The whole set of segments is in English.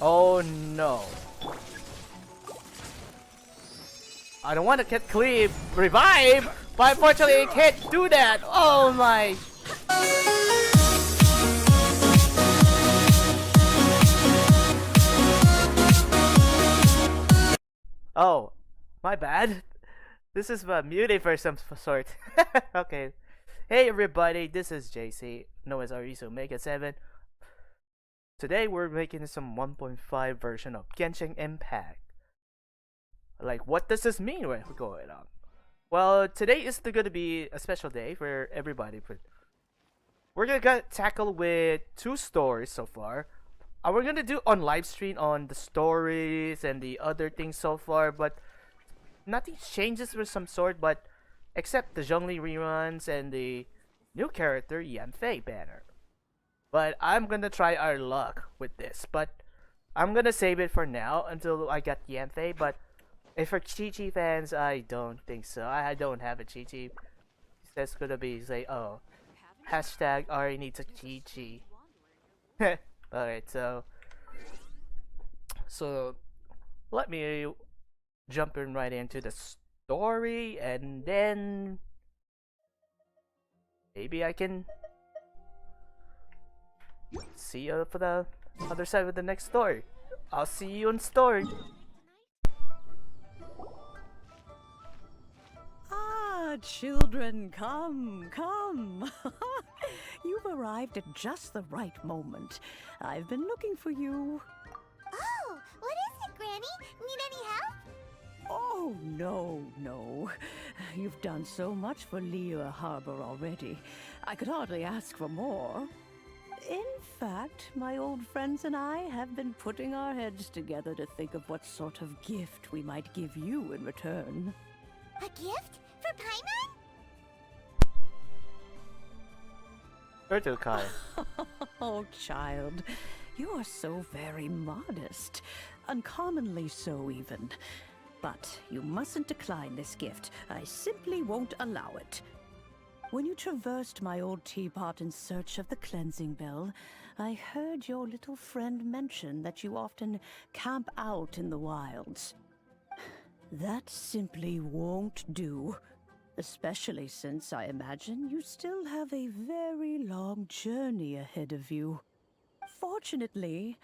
Oh no. I don't want to get clean revive, but unfortunately I can't do that. Oh my. Oh, my bad. This is muted for some sort. Okay. Hey everybody, this is JC, known as Arisu Mega 7. Today we're making some 1.5 version of Genshin Impact. Like, what does this mean when we're going on? Well, today is gonna be a special day for everybody. We're gonna tackle with 2 stories so far. We're gonna do on live stream on the stories and the other things so far, but nothing changes for some sort, but except the Zhongli reruns and the new character Yanfei banner. But I'm gonna try our luck with this, but I'm gonna save it for now until I get Yanfei. But if for Chi-Chi fans, I don't think so. I don't have a Chi-Chi. That's gonna be say, oh, hashtag Ari needs a Chi-Chi. Alright, so let me jump in right into the story, and then maybe I can see you for the other side of the next story. I'll see you in story. Ah, children, come, come. You've arrived at just the right moment. I've been looking for you. Oh, what is it, Granny? Need any help? Oh, no. You've done so much for Liyue Harbor already. I could hardly ask for more. In fact, my old friends and I have been putting our heads together to think of what sort of gift we might give you in return. A gift? For Paimon? Cueto Kai. Oh, child, you are so very modest. Uncommonly so, even. But you mustn't decline this gift. I simply won't allow it. When you traversed my old teapot in search of the cleansing bell, I heard your little friend mention that you often camp out in the wilds. That simply won't do. Especially since I imagine you still have a very long journey ahead of you. Fortunately,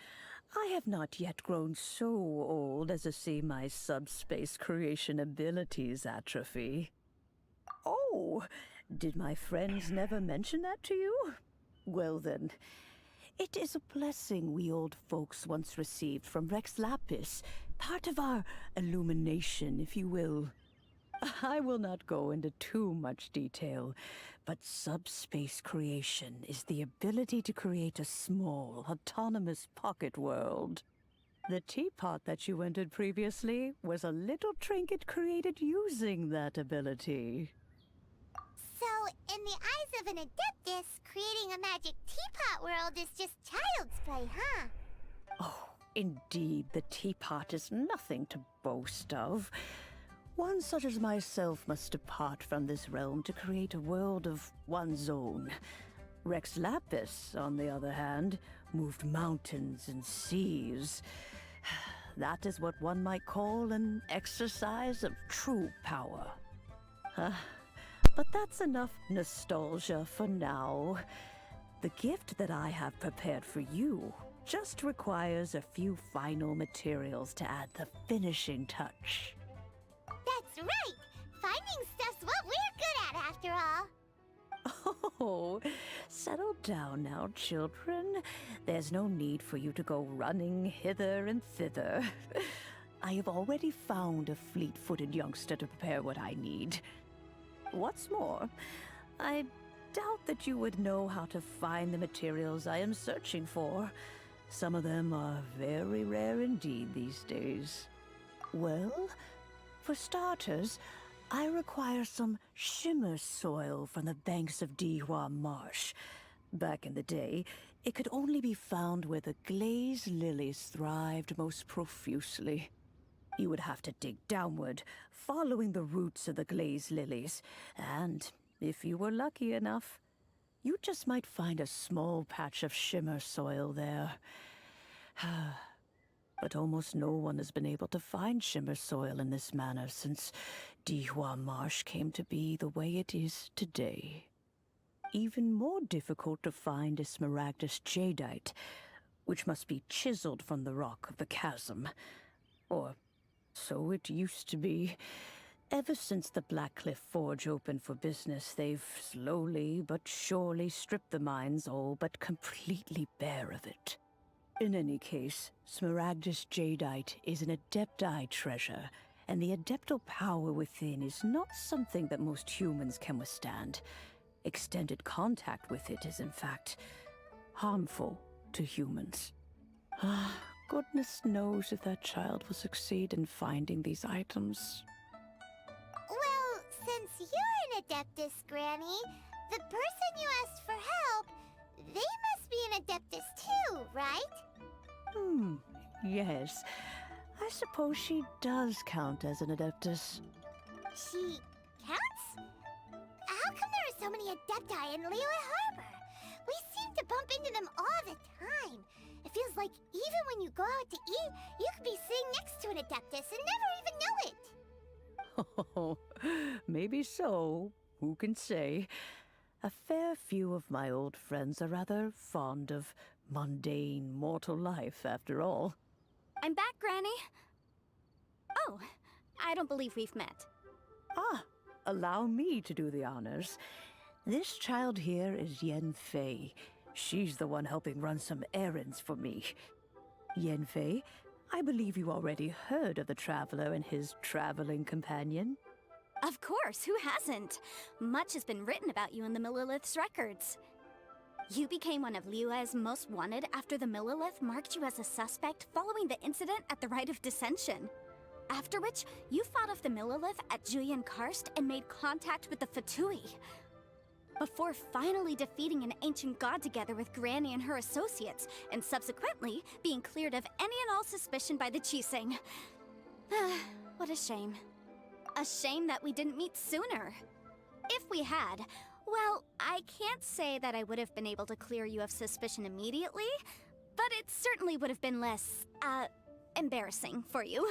I have not yet grown so old as to see my subspace creation abilities atrophy. Oh, did my friends never mention that to you? Well then, it is a blessing we old folks once received from Rex Lapis, part of our illumination, if you will. I will not go into too much detail, but subspace creation is the ability to create a small, autonomous pocket world. The teapot that you entered previously was a little trinket created using that ability. So, in the eyes of an adeptus, creating a magic teapot world is just child's play, huh? Oh, indeed, the teapot is nothing to boast of. One such as myself must depart from this realm to create a world of one's own. Rex Lapis, on the other hand, moved mountains and seas. That is what one might call an exercise of true power. But that's enough nostalgia for now. The gift that I have prepared for you just requires a few final materials to add the finishing touch. That's right! Finding stuff's what we're good at, after all. Oh, settle down now, children. There's no need for you to go running hither and thither. I have already found a fleet-footed youngster to prepare what I need. What's more, I doubt that you would know how to find the materials I am searching for. Some of them are very rare indeed these days. Well, for starters, I require some shimmer soil from the banks of Dihua Marsh. Back in the day, it could only be found where the glaze lilies thrived most profusely. You would have to dig downward, following the roots of the glaze lilies, and if you were lucky enough, you just might find a small patch of shimmer soil there. but almost no one has been able to find Shimmer soil in this manner since Dihua Marsh came to be the way it is today. Even more difficult to find is Smaragdus jadeite, which must be chiseled from the rock of the chasm. Or so it used to be. Ever since the Blackcliff Forge opened for business, they've slowly but surely stripped the mines all but completely bare of it. In any case, Smaragdus jadeite is an Adepti treasure, and the adeptal power within is not something that most humans can withstand. Extended contact with it is, in fact, harmful to humans. Goodness knows if that child will succeed in finding these items. Well, since you're an Adeptus, Granny, the person you asked for help, they must be an Adeptus too, right? Yes. I suppose she does count as an Adeptus. She counts? How come there are so many Adepti in Liyue Harbor? We seem to bump into them all the time. It feels like even when you go out to eat, you could be sitting next to an Adeptus and never even know it. Oh, maybe so. Who can say? A fair few of my old friends are rather fond of mundane mortal life, after all. I'm back, Granny. Oh, I don't believe we've met. Allow me to do the honors. This child here is Yen Fei. She's the one helping run some errands for me. Yen Fei, I believe you already heard of the Traveler and his traveling companion. Of course, who hasn't? Much has been written about you in the Millilith's records. You became one of Liyue's most wanted after the Millilith marked you as a suspect following the incident at the Rite of Dissension. After which, you fought off the Millilith at Julian Karst and made contact with the Fatui. Before finally defeating an ancient god together with Granny and her associates, and subsequently being cleared of any and all suspicion by the Chiseng. What a shame. A shame that we didn't meet sooner. If we had, well, I can't say that I would have been able to clear you of suspicion immediately, but it certainly would have been less, embarrassing for you.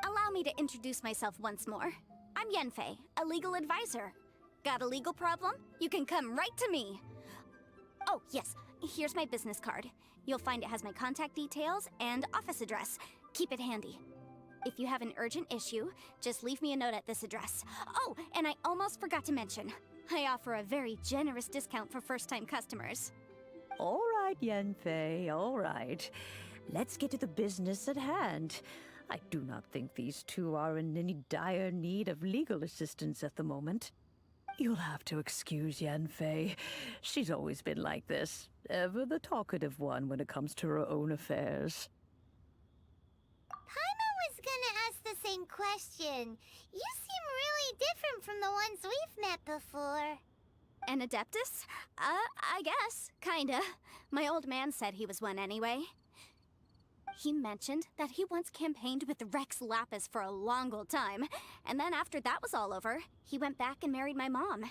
Allow me to introduce myself once more. I'm Yenfei, a legal advisor. Got a legal problem? You can come right to me. Oh, yes, here's my business card. You'll find it has my contact details and office address. Keep it handy. If you have an urgent issue, just leave me a note at this address. Oh, and I almost forgot to mention, I offer a very generous discount for first-time customers. All right, Yenfei, all right. Let's get to the business at hand. I do not think these two are in any dire need of legal assistance at the moment. You'll have to excuse Yenfei. She's always been like this, ever the talkative one when it comes to her own affairs. Paimon was gonna ask the same question. You seem really different from the ones we've met before. An Adeptus? I guess. Kinda. My old man said he was one anyway. He mentioned that he once campaigned with Rex Lapis for a long old time, and then after that was all over, he went back and married my mom.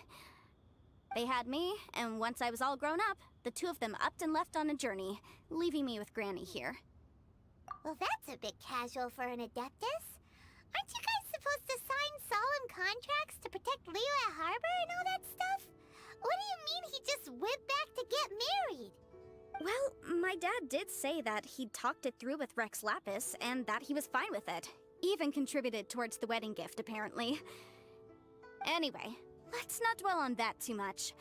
They had me, and once I was all grown up, the two of them upped and left on a journey, leaving me with Granny here. Well, that's a bit casual for an Adeptus. Aren't you guys supposed to sign solemn contracts to protect Liyue Harbor and all that stuff? What do you mean he just went back to get married? Well, my dad did say that he'd talked it through with Rex Lapis, and that he was fine with it. Even contributed towards the wedding gift, apparently. Anyway, let's not dwell on that too much.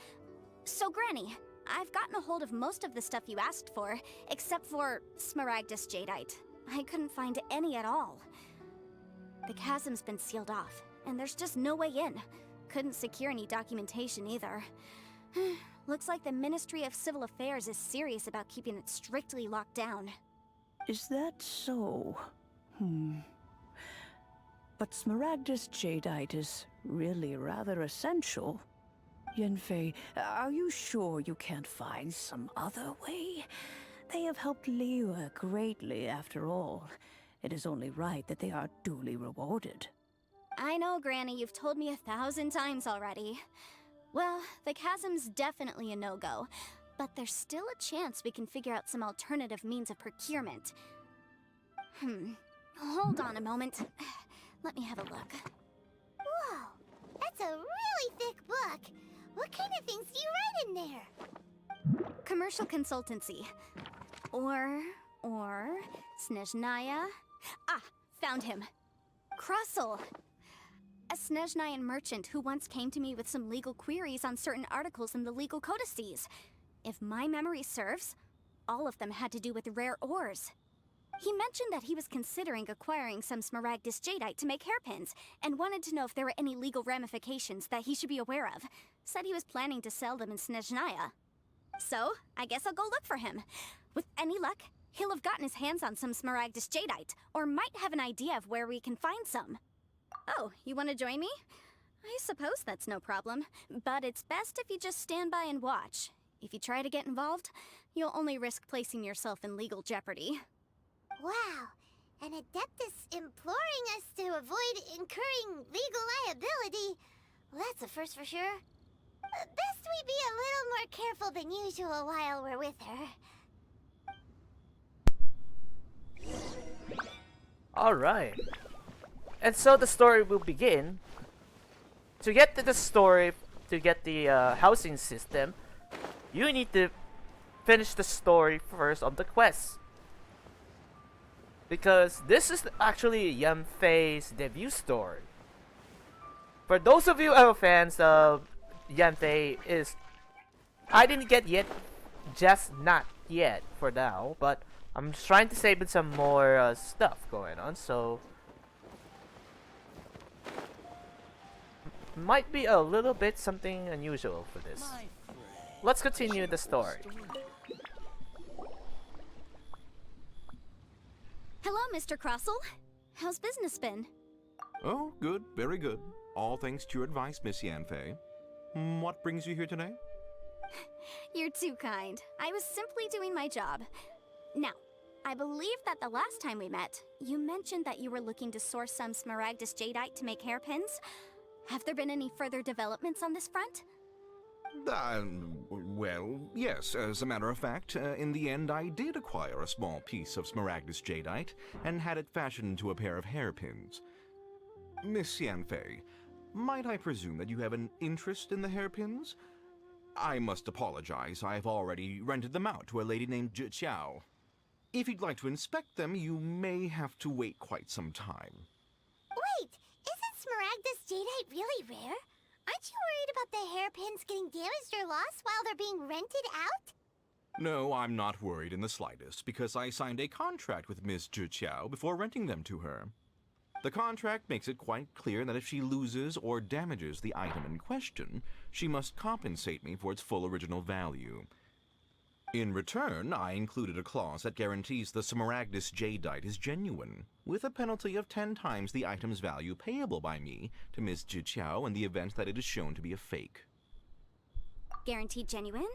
So, Granny, I've gotten a hold of most of the stuff you asked for, except for Smaragdus jadeite. I couldn't find any at all. The chasm's been sealed off, and there's just no way in. Couldn't secure any documentation either. Looks like the Ministry of Civil Affairs is serious about keeping it strictly locked down. Is that so? But Smaragdus jadeite is really rather essential. Yenfei, are you sure you can't find some other way? They have helped Liyue greatly, after all. It is only right that they are duly rewarded. I know, Granny, you've told me 1,000 times already. Well, the chasm's definitely a no-go, but there's still a chance we can figure out some alternative means of procurement. Hold on a moment. Let me have a look. Whoa, that's a really thick book. What kind of things do you write in there? Commercial consultancy. Or... Snezhnaya? Ah, found him. Krusell. A Snezhnayan merchant who once came to me with some legal queries on certain articles in the legal codices. If my memory serves, all of them had to do with rare ores. He mentioned that he was considering acquiring some Smaragdus jadeite to make hairpins, and wanted to know if there were any legal ramifications that he should be aware of. Said he was planning to sell them in Snezhnaya. So, I guess I'll go look for him. With any luck, he'll have gotten his hands on some Smaragdus jadeite, or might have an idea of where we can find some. Oh, you want to join me? I suppose that's no problem, but it's best if you just stand by and watch. If you try to get involved, you'll only risk placing yourself in legal jeopardy. Wow, an Adeptus imploring us to avoid incurring legal liability. Well, that's a first for sure. Best we be a little more careful than usual while we're with her. Alright. And so the story will begin. To get to the story, to get the housing system, you need to finish the story first on the quest. Because this is actually Yanfei's debut story. For those of you who are fans of Yanfei, I didn't get yet, just not yet for now, but I'm trying to save in some more stuff going on, so might be a little bit something unusual for this. Let's continue the story. Hello, Mr. Krusell. How's business been? Oh, good, very good. All thanks to your advice, Miss Yanfei. What brings you here today? You're too kind. I was simply doing my job. Now, I believe that the last time we met, you mentioned that you were looking to source some Smaragdus jadeite to make hairpins. Have there been any further developments on this front? Well, yes. As a matter of fact, in the end, I did acquire a small piece of Smaragdus jadeite and had it fashioned into a pair of hairpins. Miss Yanfei, might I presume that you have an interest in the hairpins? I must apologize. I've already rented them out to a lady named Zhiqiao. If you'd like to inspect them, you may have to wait quite some time. Wait, isn't Smaragdus jadeite really rare? Aren't you worried about the hairpins getting damaged or lost while they're being rented out? No, I'm not worried in the slightest, because I signed a contract with Miss Zhiqiao before renting them to her. The contract makes it quite clear that if she loses or damages the item in question, she must compensate me for its full original value. In return, I included a clause that guarantees the Smaragdus jadeite is genuine, with a penalty of 10 times the item's value payable by me to Ms. Zhiqiao in the event that it is shown to be a fake. Guaranteed genuine,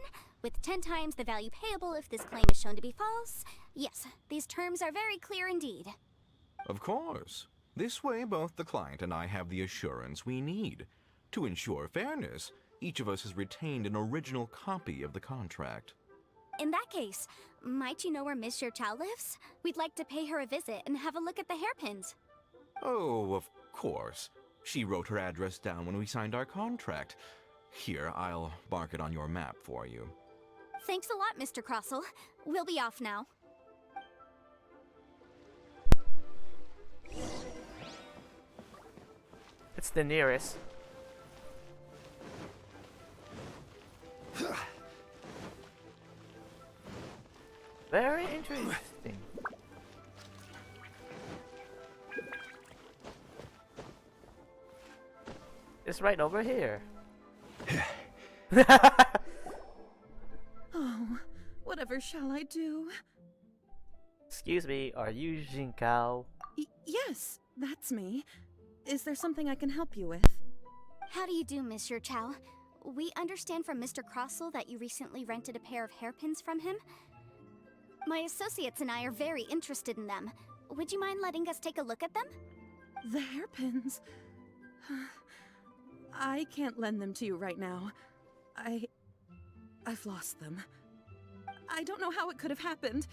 with 10 times the value payable if this claim is shown to be false. Yes, these terms are very clear indeed. Of course. This way, both the client and I have the assurance we need. To ensure fairness, each of us has retained an original copy of the contract. In that case, might you know where Miss Zhiqiao lives? We'd like to pay her a visit and have a look at the hairpins. Oh, of course. She wrote her address down when we signed our contract. Here, I'll mark it on your map for you. Thanks a lot, Mr. Krusell. We'll be off now. It's the nearest. Very interesting. It's right over here. Oh, whatever shall I do? Excuse me, are you Jinkao? Yes, that's me. Is there something I can help you with? How do you do, Miss Zhiqiao? We understand from Mr. Krusell that you recently rented a pair of hairpins from him. My associates and I are very interested in them. Would you mind letting us take a look at them? The hairpins. I can't lend them to you right now. I've lost them. I don't know how it could have happened.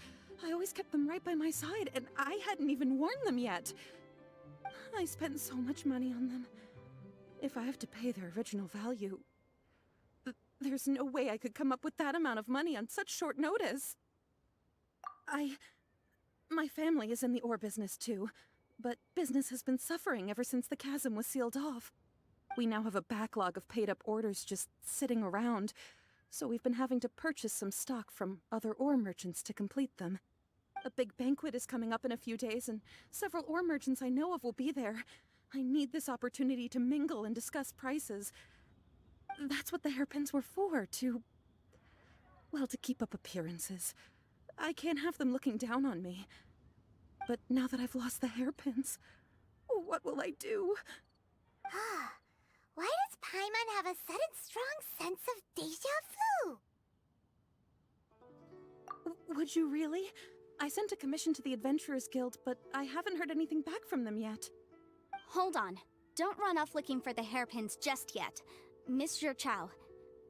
I always kept them right by my side, and I hadn't even worn them yet. I spent so much money on them. If I have to pay their original value, there's no way I could come up with that amount of money on such short notice. My family is in the ore business too, but business has been suffering ever since the chasm was sealed off. We now have a backlog of paid-up orders just sitting around, so we've been having to purchase some stock from other ore merchants to complete them. A big banquet is coming up in a few days, and several ore merchants I know of will be there. I need this opportunity to mingle and discuss prices. That's what the hairpins were for, to keep up appearances. I can't have them looking down on me. But now that I've lost the hairpins, what will I do? Why does Paimon have a sudden strong sense of déjà vu? Would you really? I sent a commission to the Adventurers Guild, but I haven't heard anything back from them yet. Hold on. Don't run off looking for the hairpins just yet. Miss Chow,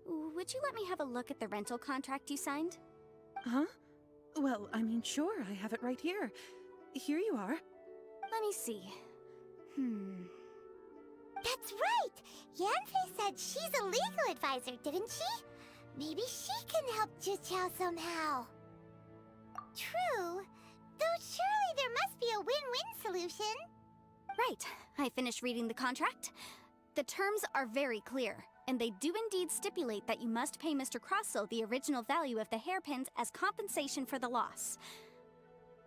would you let me have a look at the rental contract you signed? Huh? Well, I mean, sure, I have it right here. Here you are. Let me see. That's right! Yanfei said she's a legal advisor, didn't she? Maybe she can help Juqiao somehow. True. Though surely there must be a win-win solution. Right. I finished reading the contract. The terms are very clear, and they do indeed stipulate that you must pay Mr. Crossell the original value of the hairpins as compensation for the loss.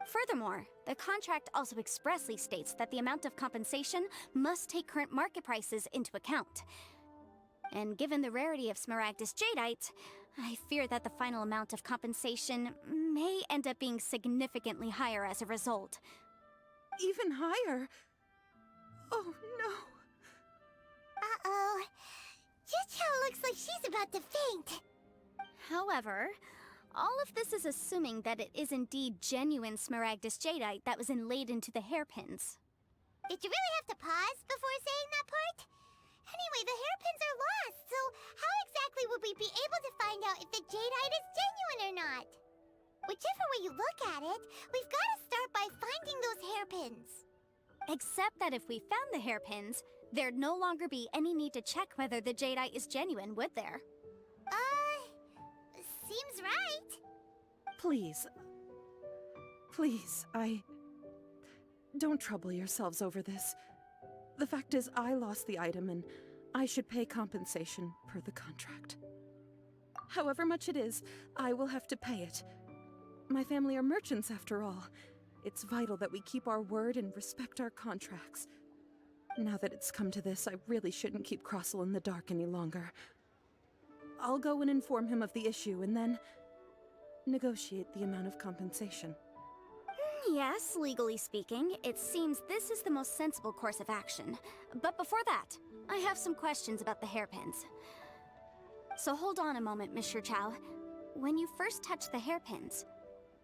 Furthermore, the contract also expressly states that the amount of compensation must take current market prices into account. And given the rarity of Smaragdus Jadeite, I fear that the final amount of compensation may end up being significantly higher as a result. Even higher? Oh, no. Uh-oh. Juqiao looks like she's about to faint. However, all of this is assuming that it is indeed genuine Smaragdus Jadeite that was inlaid into the hairpins. Did you really have to pause before saying that part? Anyway, the hairpins are lost, so how exactly would we be able to find out if the jadeite is genuine or not? Whichever way you look at it, we've got to start by finding those hairpins. Except that if we found the hairpins, there'd no longer be any need to check whether the jadeite is genuine, would there? Seems right. Please. Please, Don't trouble yourselves over this. The fact is, I lost the item and I should pay compensation per the contract. However much it is, I will have to pay it. My family are merchants after all. It's vital that we keep our word and respect our contracts. Now that it's come to this, I really shouldn't keep Crossell in the dark any longer. I'll go and inform him of the issue and then negotiate the amount of compensation. Yes, legally speaking, it seems this is the most sensible course of action. But before that, I have some questions about the hairpins. So hold on a moment, Mr. Chow. When you first touched the hairpins,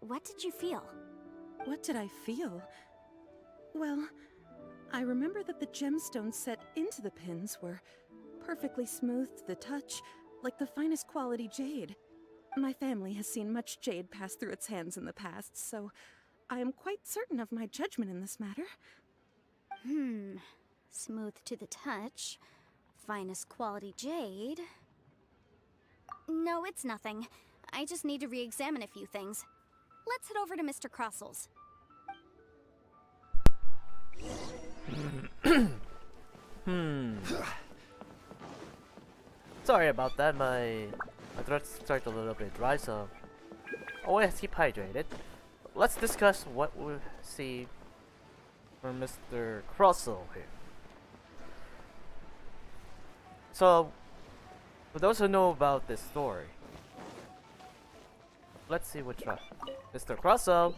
what did you feel? What did I feel? Well, I remember that the gemstones set into the pins were perfectly smooth to the touch, like the finest quality jade. My family has seen much jade pass through its hands in the past, so I am quite certain of my judgment in this matter. Smooth to the touch. Finest quality jade. No, it's nothing. I just need to re-examine a few things. Let's head over to Mr. Crossell's. Sorry about that, my throat started a little bit dry, so always keep hydrated. Let's discuss what we see from Mr. Crossell here. So, for those who know about this story, let's see which one. Mr. Crossell!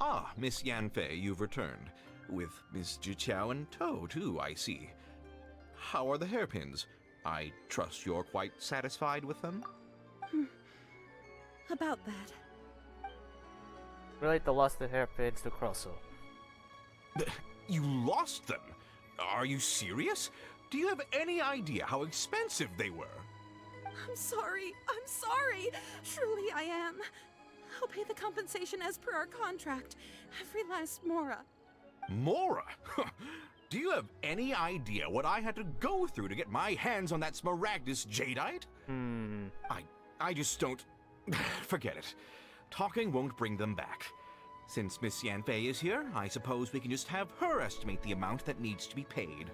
Ah, Miss Yanfei, you've returned. With Miss Juqiao in tow, too, I see. How are the hairpins? I trust you're quite satisfied with them? About that. Relate the lost hairpins to Crossell. You lost them? Are you serious? Do you have any idea how expensive they were? I'm sorry. Truly I am. I'll pay the compensation as per our contract. Every last mora. Mora? Do you have any idea what I had to go through to get my hands on that Smaragdus jadeite? I just don't... Forget it. Talking won't bring them back. Since Miss Yanfei is here, I suppose we can just have her estimate the amount that needs to be paid.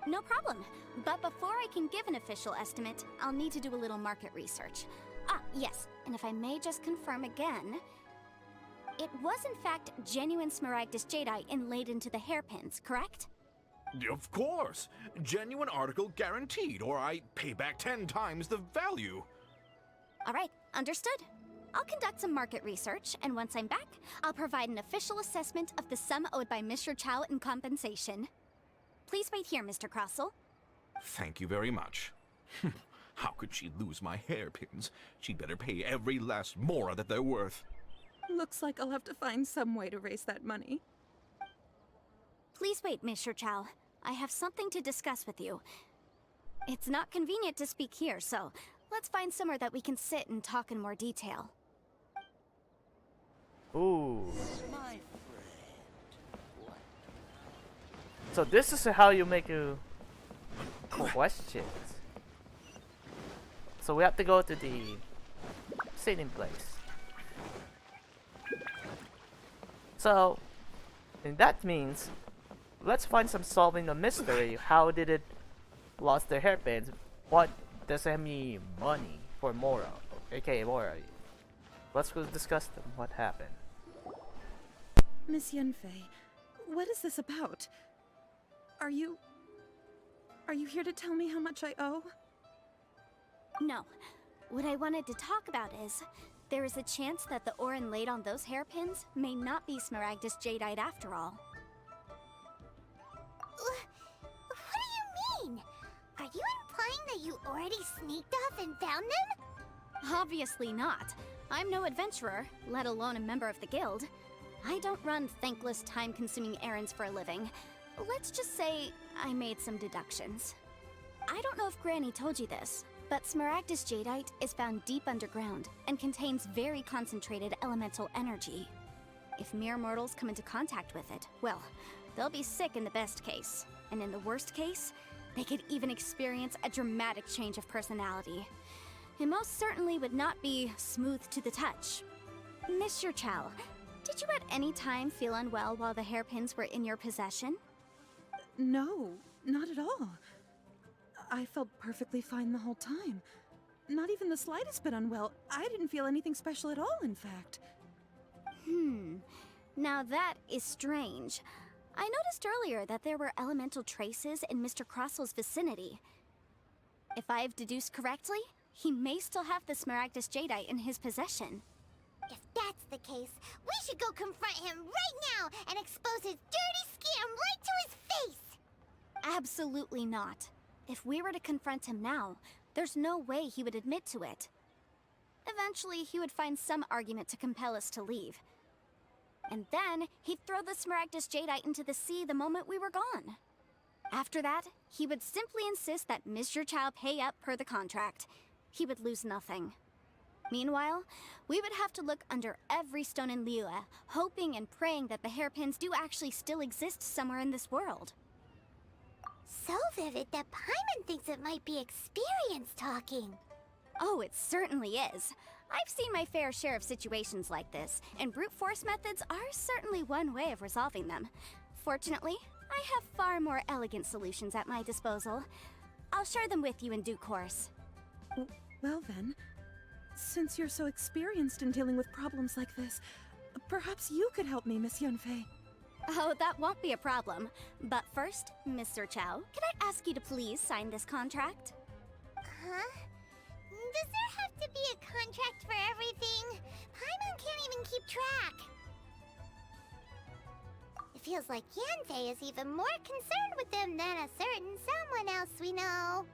No problem. But before I can give an official estimate, I'll need to do a little market research. Ah, yes, and if I may just confirm again, it was in fact genuine Smaragdus jadeite inlaid into the hairpins, correct? Of course! Genuine article guaranteed, or I pay back 10 times the value. Alright, understood. I'll conduct some market research, and once I'm back, I'll provide an official assessment of the sum owed by Mr. Chow in compensation. Please wait here, Mr. Crossell. Thank you very much. How could she lose my hairpins? She'd better pay every last mora that they're worth. Looks like I'll have to find some way to raise that money. Please wait, Mr. Chow. I have something to discuss with you. It's not convenient to speak here, so let's find somewhere that we can sit and talk in more detail. Ooh. So this is how you make a questions. So we have to go to the sitting place. So, and that means, let's find some solving the mystery. How did it lost their hairpins? What does it mean money for Mora, aka Mora? Let's go discuss them. What happened. Miss Yanfei, what is this about? Are you here to tell me how much I owe? No. What I wanted to talk about is, there is a chance that the ore inlaid on those hairpins may not be Smaragdus jadeite after all. What do you mean? Are you implying that you already sneaked off and found them? Obviously not. I'm no adventurer, let alone a member of the guild. I don't run thankless, time-consuming errands for a living. Let's just say I made some deductions. I don't know if Granny told you this, but Smaragdus jadeite is found deep underground and contains very concentrated elemental energy. If mere mortals come into contact with it, well, they'll be sick in the best case. And in the worst case, they could even experience a dramatic change of personality. It most certainly would not be smooth to the touch. Mr. Chow, did you at any time feel unwell while the hairpins were in your possession? No, not at all. I felt perfectly fine the whole time. Not even the slightest bit unwell. I didn't feel anything special at all, in fact. Now that is strange. I noticed earlier that there were elemental traces in Mr. Crossell's vicinity. If I've deduced correctly, he may still have the Smaragdus jadeite in his possession. If that's the case, we should go confront him right now and expose his dirty scam right to his face! Absolutely not. If we were to confront him now, there's no way he would admit to it. Eventually, he would find some argument to compel us to leave. And then, he'd throw the Smaragdus jadeite into the sea the moment we were gone. After that, he would simply insist that Mr. Chow pay up per the contract. He would lose nothing. Meanwhile, we would have to look under every stone in Liyue, hoping and praying that the hairpins do actually still exist somewhere in this world. So vivid that Paimon thinks it might be experience talking. Oh, it certainly is. I've seen my fair share of situations like this, and brute force methods are certainly one way of resolving them. Fortunately, I have far more elegant solutions at my disposal. I'll share them with you in due course. Well then, since you're so experienced in dealing with problems like this, perhaps you could help me, Miss Yanfei. Oh, that won't be a problem. But first, Mr. Chow, can I ask you to please sign this contract? Huh? Does there have to be a contract for everything? Paimon can't even keep track. It feels like Yanfei is even more concerned with them than a certain someone else we know.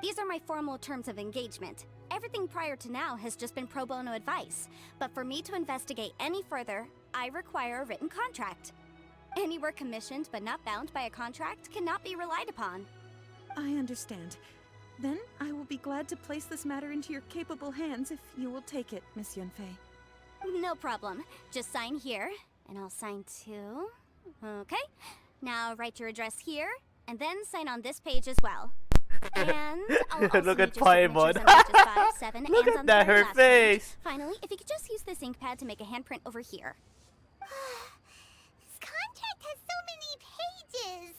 These are my formal terms of engagement. Everything prior to now has just been pro bono advice. But for me to investigate any further, I require a written contract. Any work commissioned but not bound by a contract cannot be relied upon. I understand. Then I will be glad to place this matter into your capable hands if you will take it, Miss Yanfei. No problem. Just sign here, and I'll sign too. Okay. Now write your address here, and then sign on this page as well. And I'll also Look need at your signatures Paimon. on pages 5, 7, Look and at on that, the very her last page. face. Finally, if you could just use this ink pad to make a handprint over here. This contract has so many pages.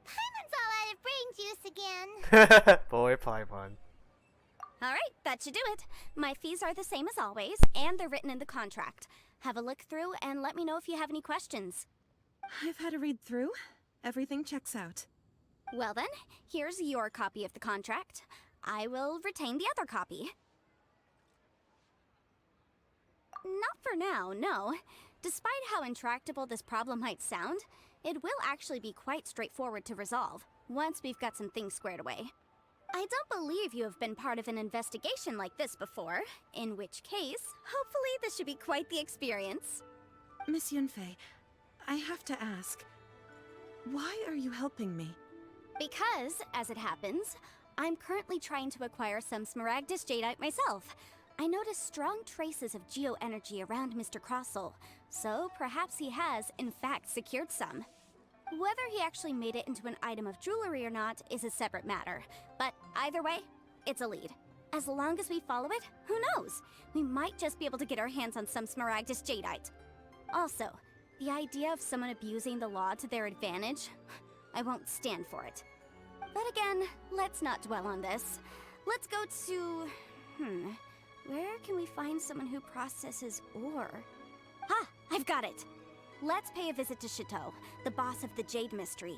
Paimon's all out of brain juice again. Poor Paimon. Alright, that should do it. My fees are the same as always, and they're written in the contract. Have a look through and let me know if you have any questions. I've had a read through. Everything checks out. Well then, here's your copy of the contract. I will retain the other copy. Not for now, no. Despite how intractable this problem might sound, it will actually be quite straightforward to resolve, once we've got some things squared away. I don't believe you have been part of an investigation like this before, in which case, hopefully this should be quite the experience. Miss Yunfei, I have to ask, why are you helping me? Because, as it happens, I'm currently trying to acquire some Smaragdus Jadeite myself. I noticed strong traces of geoenergy around Mr. Crossel, so perhaps he has, in fact, secured some. Whether he actually made it into an item of jewelry or not is a separate matter, but either way, it's a lead. As long as we follow it, who knows? We might just be able to get our hands on some Smaragdus Jadeite. Also, the idea of someone abusing the law to their advantage, I won't stand for it. But again, let's not dwell on this. Let's go to... where can we find someone who processes ore? Ah, I've got it! Let's pay a visit to Cueto, the boss of the Jade Mystery.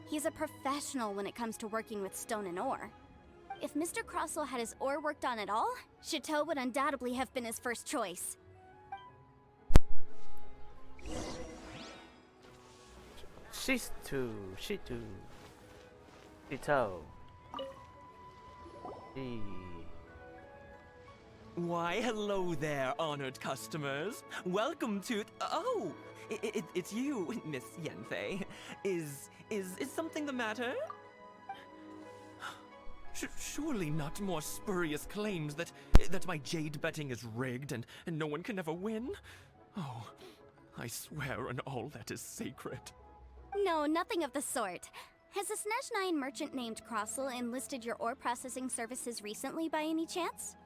He's a professional when it comes to working with stone and ore. If Mr. Crossel had his ore worked on at all, Cueto would undoubtedly have been his first choice. Shitu. Ito. E. Why, hello there, honored customers. Welcome to... Oh! It's you, Miss Yanfei. Is something the matter? Surely not more spurious claims that my jade betting is rigged and no one can ever win? Oh, I swear on all that is sacred. No, nothing of the sort. Has a Snezhnine merchant named Crossel enlisted your ore processing services recently by any chance?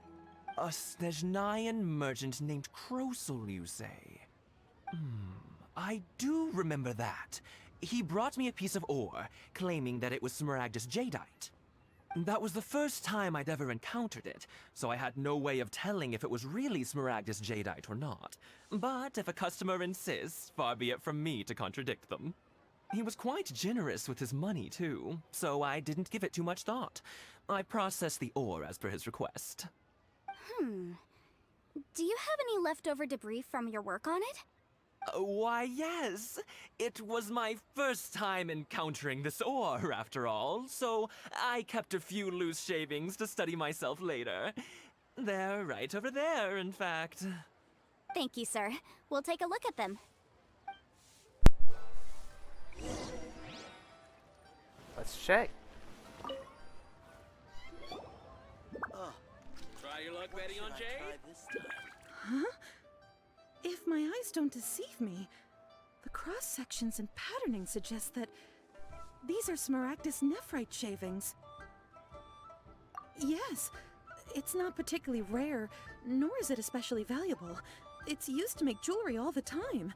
A Snezhnine merchant named Crossel, you say? I do remember that. He brought me a piece of ore, claiming that it was Smaragdus Jadeite. That was the first time I'd ever encountered it, so I had no way of telling if it was really Smaragdus Jadeite or not. But if a customer insists, far be it from me to contradict them. He was quite generous with his money, too, so I didn't give it too much thought. I processed the ore as per his request. Do you have any leftover debris from your work on it? Why, yes. It was my first time encountering this ore, after all, so I kept a few loose shavings to study myself later. They're right over there, in fact. Thank you, sir. We'll take a look at them. Let's check. Try your luck betting on Jade? If my eyes don't deceive me, the cross-sections and patterning suggest that these are Smaragdus nephrite shavings. Yes, it's not particularly rare, nor is it especially valuable. It's used to make jewelry all the time.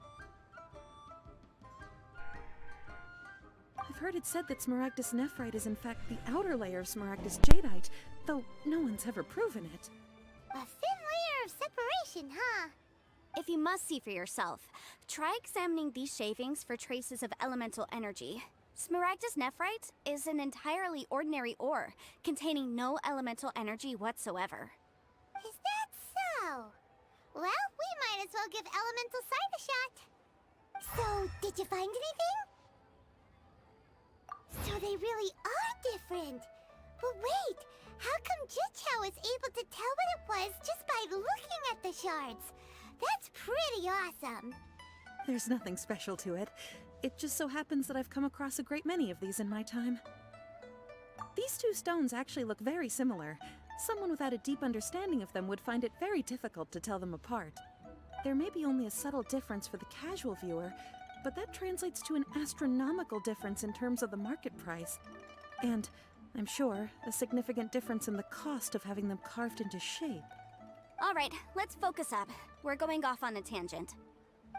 I've heard it said that Smaragdus nephrite is in fact the outer layer of Smaragdus jadeite, though no one's ever proven it. A thin layer of separation, huh? If you must see for yourself, try examining these shavings for traces of elemental energy. Smaragdus nephrite is an entirely ordinary ore, containing no elemental energy whatsoever. Is that so? Well, we might as well give elemental sight a shot. So, did you find anything? So they really are different. But wait, how come Jichao was able to tell what it was just by looking at the shards? That's pretty awesome. There's nothing special to it. It just so happens that I've come across a great many of these in my time. These two stones actually look very similar. Someone without a deep understanding of them would find it very difficult to tell them apart. There may be only a subtle difference for the casual viewer, but that translates to an astronomical difference in terms of the market price. And, I'm sure, a significant difference in the cost of having them carved into shape. Alright, let's focus up. We're going off on a tangent.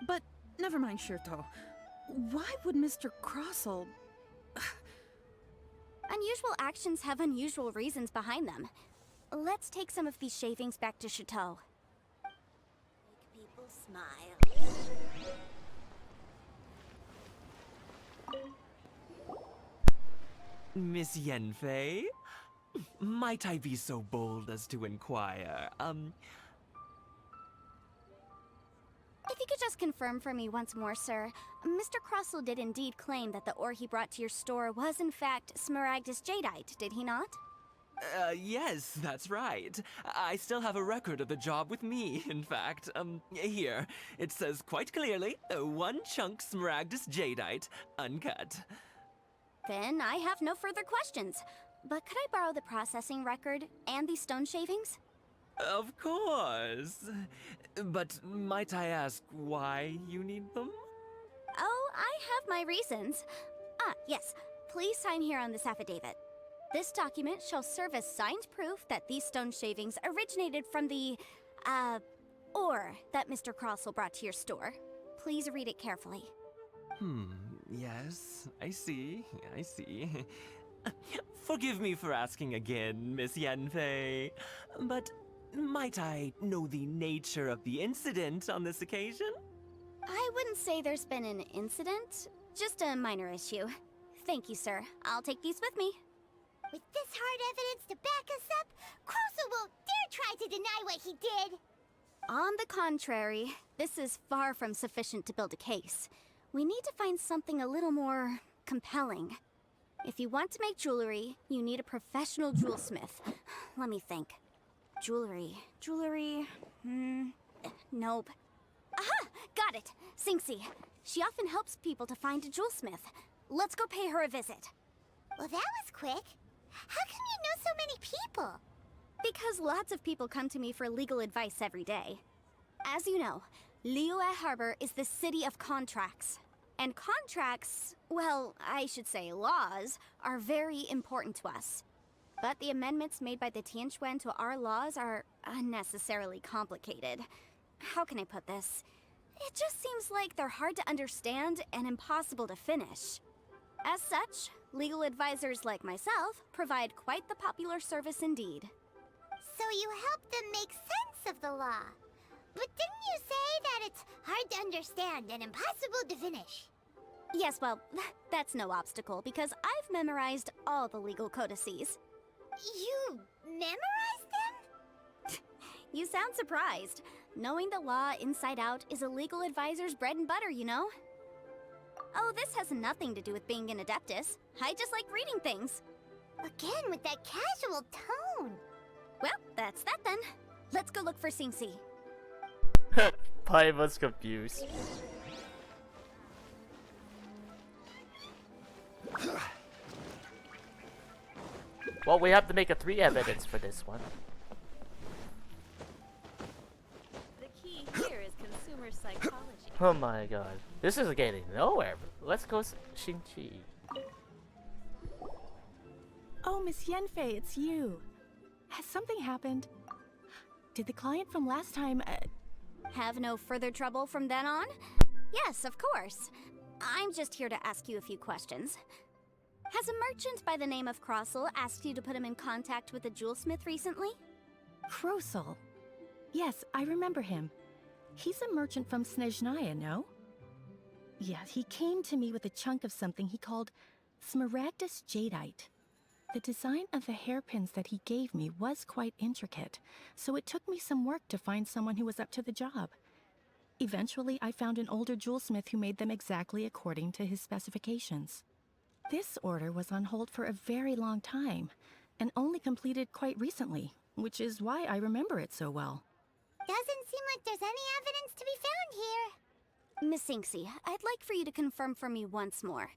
But, never mind, Cueto. Why would Mr. Crossell... Unusual actions have unusual reasons behind them. Let's take some of these shavings back to Chateau. Make people smile. Miss Yenfei? Might I be so bold as to inquire, If you could just confirm for me once more, sir. Mr. Crossell did indeed claim that the ore he brought to your store was in fact Smaragdus Jadeite, did he not? Yes, that's right. I still have a record of the job with me, in fact. Here. It says quite clearly, 1 chunk Smaragdus Jadeite, uncut. Then I have no further questions. But could I borrow the processing record and these stone shavings? Of course. But might I ask why you need them? Oh, I have my reasons. Ah, yes. Please sign here on this affidavit. This document shall serve as signed proof that these stone shavings originated from the, ore that Mr. Crossell brought to your store. Please read it carefully. Yes, I see. Forgive me for asking again, Miss Yanfei, but might I know the nature of the incident on this occasion? I wouldn't say there's been an incident, just a minor issue. Thank you, sir. I'll take these with me. With this hard evidence to back us up, Crossell won't dare try to deny what he did. On the contrary, this is far from sufficient to build a case. We need to find something a little more compelling. If you want to make jewelry, you need a professional jewelsmith. Let me think. Jewelry. Nope. Aha! Got it! Sinxi. She often helps people to find a jewelsmith. Let's go pay her a visit. Well, that was quick. How come you know so many people? Because lots of people come to me for legal advice every day. As you know, Liyue Harbor is the city of contracts. And contracts, well, I should say laws, are very important to us. But the amendments made by the Tianquan to our laws are unnecessarily complicated. How can I put this? It just seems like they're hard to understand and impossible to finish. As such, legal advisors like myself provide quite the popular service indeed. So you help them make sense of the law. But didn't you say that it's hard to understand and impossible to finish? Yes, well, that's no obstacle because I've memorized all the legal codices. You memorized them? You sound surprised. Knowing the law inside out is a legal advisor's bread and butter, you know? Oh, this has nothing to do with being an adeptus. I just like reading things. Again with that casual tone. Well, that's that then. Let's go look for Sinxi. Pai was confused. Well, we have to make a 3 evidence for this one. The key here is consumer psychology. Oh my god. This is getting nowhere. Let's go Xingqi. Oh, Miss Yenfei, it's you. Has something happened? Did the client from last time, Have no further trouble from then on? Yes, of course. I'm just here to ask you a few questions. Has a merchant by the name of Crossell asked you to put him in contact with a jewelsmith recently? Crossell? Yes, I remember him. He's a merchant from Snezhnaya, no? Yes, he came to me with a chunk of something he called Smaragdus Jadeite. The design of the hairpins that he gave me was quite intricate, so it took me some work to find someone who was up to the job. Eventually, I found an older jewelsmith who made them exactly according to his specifications. This order was on hold for a very long time, and only completed quite recently, which is why I remember it so well. Doesn't seem like there's any evidence to be found here. Miss Sinxi, I'd like for you to confirm for me once more.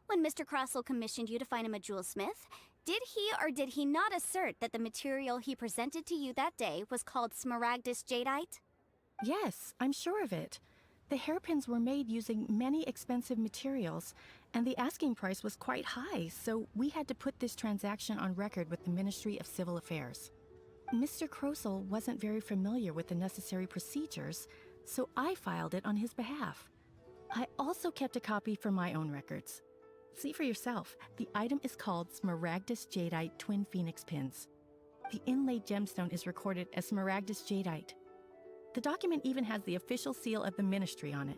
When Mr. Crossell commissioned you to find him a jewelsmith, did he or did he not assert that the material he presented to you that day was called Smaragdus Jadeite? Yes, I'm sure of it. The hairpins were made using many expensive materials, and the asking price was quite high, so we had to put this transaction on record with the Ministry of Civil Affairs. Mr. Krosel wasn't very familiar with the necessary procedures, so I filed it on his behalf. I also kept a copy for my own records. See for yourself, the item is called Smaragdus Jadeite Twin Phoenix Pins. The inlaid gemstone is recorded as Smaragdus Jadeite. The document even has the official seal of the ministry on it.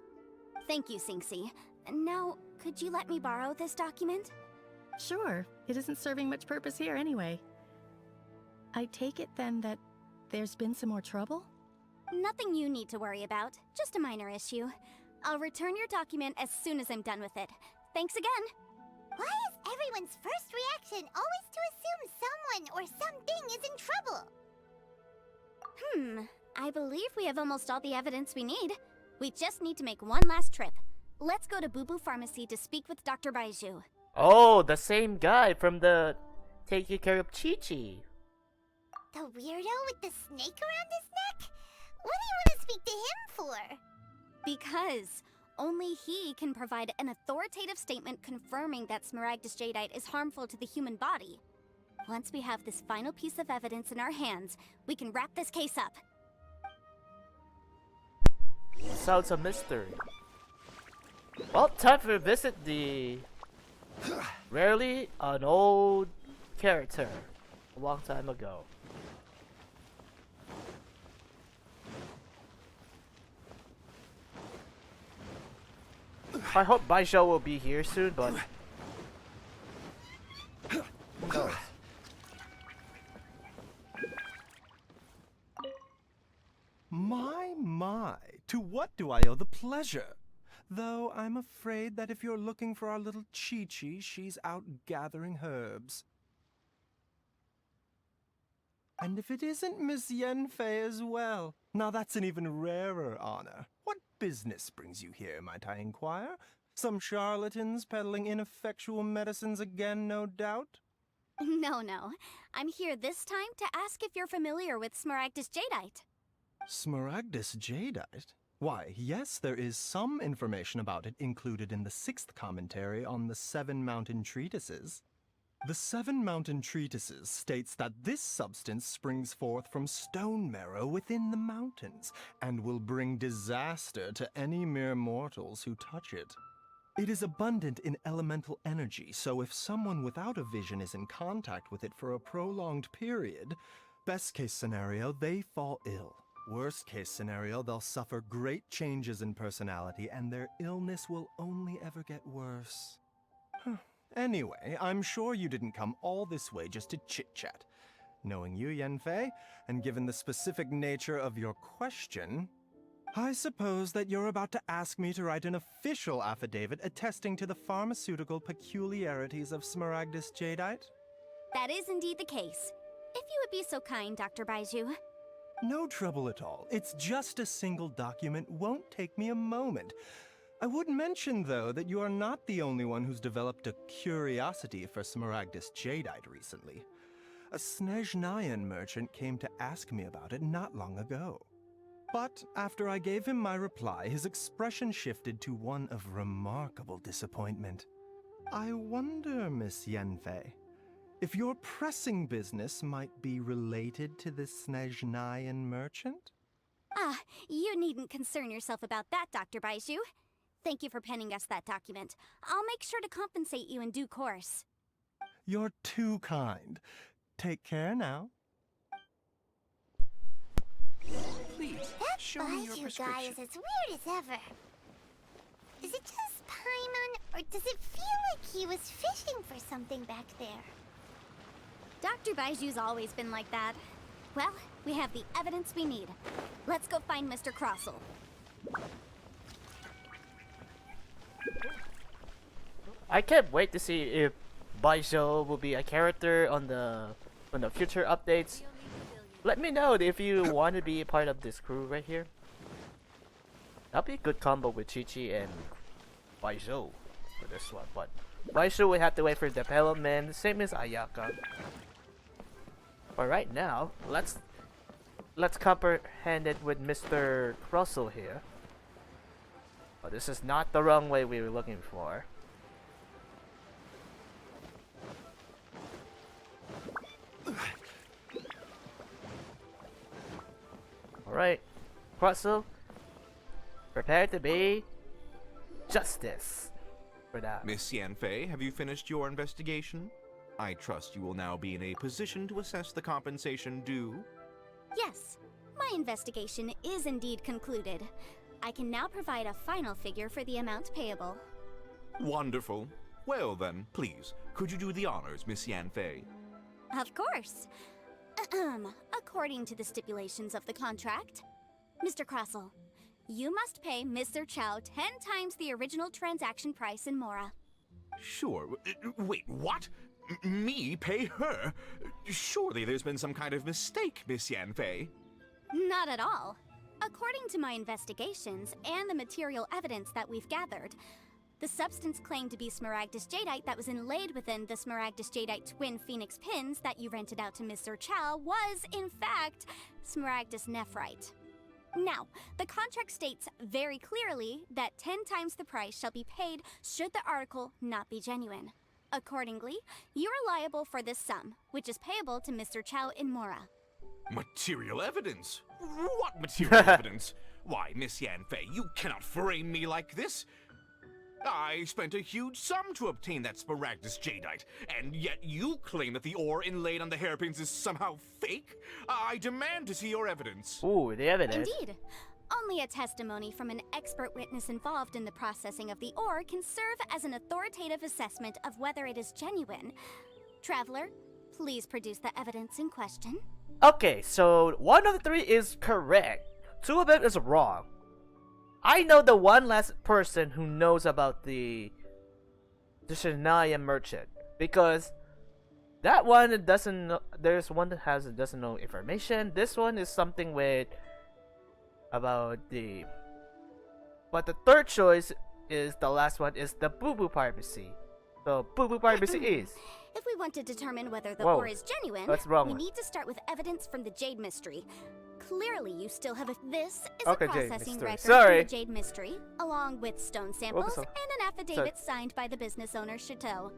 Thank you, Sinxi. Now, could you let me borrow this document? Sure, it isn't serving much purpose here anyway. I take it then that there's been some more trouble? Nothing you need to worry about, just a minor issue. I'll return your document as soon as I'm done with it. Thanks again! Why is everyone's first reaction always to assume someone or something is in trouble? I believe we have almost all the evidence we need. We just need to make one last trip. Let's go to Boo Boo Pharmacy to speak with Dr. Baiju. Oh, the same guy from the Taking Care of Chi-Chi. The weirdo with the snake around his neck? What do you want to speak to him for? Because only he can provide an authoritative statement confirming that Smaragdus Jadeite is harmful to the human body. Once we have this final piece of evidence in our hands, we can wrap this case up. Sounds a mystery. Well, time to visit the rarely an old character a long time ago. I hope Baizhou will be here soon, but who knows? My, to what do I owe the pleasure? Though I'm afraid that if you're looking for our little Chi-Chi, she's out gathering herbs. And if it isn't Miss Yanfei as well, now that's an even rarer honor. What business brings you here, might I inquire? Some charlatans peddling ineffectual medicines again, no doubt? No. I'm here this time to ask if you're familiar with Smaragdus Jadeite. Smaragdus Jadeite? Why, yes, there is some information about it included in the 6th commentary on the 7 Mountain Treatises. The 7 Mountain Treatises states that this substance springs forth from stone marrow within the mountains, and will bring disaster to any mere mortals who touch it. It is abundant in elemental energy, so if someone without a vision is in contact with it for a prolonged period, best case scenario, they fall ill. Worst case scenario, they'll suffer great changes in personality, and their illness will only ever get worse. Anyway, I'm sure you didn't come all this way just to chit-chat. Knowing you, Yanfei, and given the specific nature of your question, I suppose that you're about to ask me to write an official affidavit attesting to the pharmaceutical peculiarities of Smaragdus Jadeite? That is indeed the case. If you would be so kind, Dr. Baiju. No trouble at all. It's just a single document, won't take me a moment. I would mention, though, that you are not the only one who's developed a curiosity for Smaragdus Jadeite recently. A Snezhnayan merchant came to ask me about it not long ago. But after I gave him my reply, his expression shifted to one of remarkable disappointment. I wonder, Miss Yanfei, if your pressing business might be related to this Snezhnayan merchant? You needn't concern yourself about that, Dr. Baiju. Thank you for penning us that document. I'll make sure to compensate you in due course. You're too kind. Take care now. Please, That show me your Baiju guy prescription. is as weird as ever. Is it just Paimon, or does it feel like he was fishing for something back there? Dr. Baiju's always been like that. Well, we have the evidence we need. Let's go find Mr. Crossel. I can't wait to see if Baizhou will be a character on the future updates. Let me know if you want to be a part of this crew right here. That'll be a good combo with Chi-Chi and Baizhou for this one, but Baizhou will have to wait for development, same as Ayaka. But right now, let's let's comprehend it with Mr. Russell here. Oh, this is not the wrong way we were looking for. Alright, Russell, prepare to be justice for that. Miss Yanfei, have you finished your investigation? I trust you will now be in a position to assess the compensation due. Yes, my investigation is indeed concluded. I can now provide a final figure for the amount payable. Wonderful. Well then, please, could you do the honors, Miss Yanfei? Of course. According to the stipulations of the contract, Mr. Crossell, you must pay Mr. Chow 10 times the original transaction price in Mora. Sure. Wait, what? Me pay her? Surely there's been some kind of mistake, Miss Yanfei. Not at all. According to my investigations and the material evidence that we've gathered, the substance claimed to be Smaragdus Jadeite that was inlaid within the Smaragdus Jadeite twin phoenix pins that you rented out to Mr. Chow was, in fact, Smaragdus Nephrite. Now, the contract states very clearly that 10 times the price shall be paid should the article not be genuine. Accordingly, you are liable for this sum, which is payable to Mr. Chow in Mora. Material evidence? What material evidence? Why, Miss Yanfei, you cannot frame me like this. I spent a huge sum to obtain that Smaragdus Jadeite, and yet you claim that the ore inlaid on the hairpins is somehow fake? I demand to see your evidence. Ooh, the evidence. Indeed. Only a testimony from an expert witness involved in the processing of the ore can serve as an authoritative assessment of whether it is genuine. Traveler, please produce the evidence in question. Okay, so 1 of the 3 is correct. 2 of it is wrong. I know the one last person who knows about the Shania merchant, because that one doesn't know. There's one that doesn't know information. This one is something with about the. But the third choice is the last one is the Boo Boo Pharmacy. So Boo Boo Pharmacy is. If we want to determine whether the Whoa, ore is genuine, that's wrong we one. need to start with evidence from the Jade Mystery. Clearly, you still have This is Okay, a Jade processing Mystery. record Sorry. from the Jade Mystery, along with stone samples so- and an affidavit signed by the business owner, Chateau.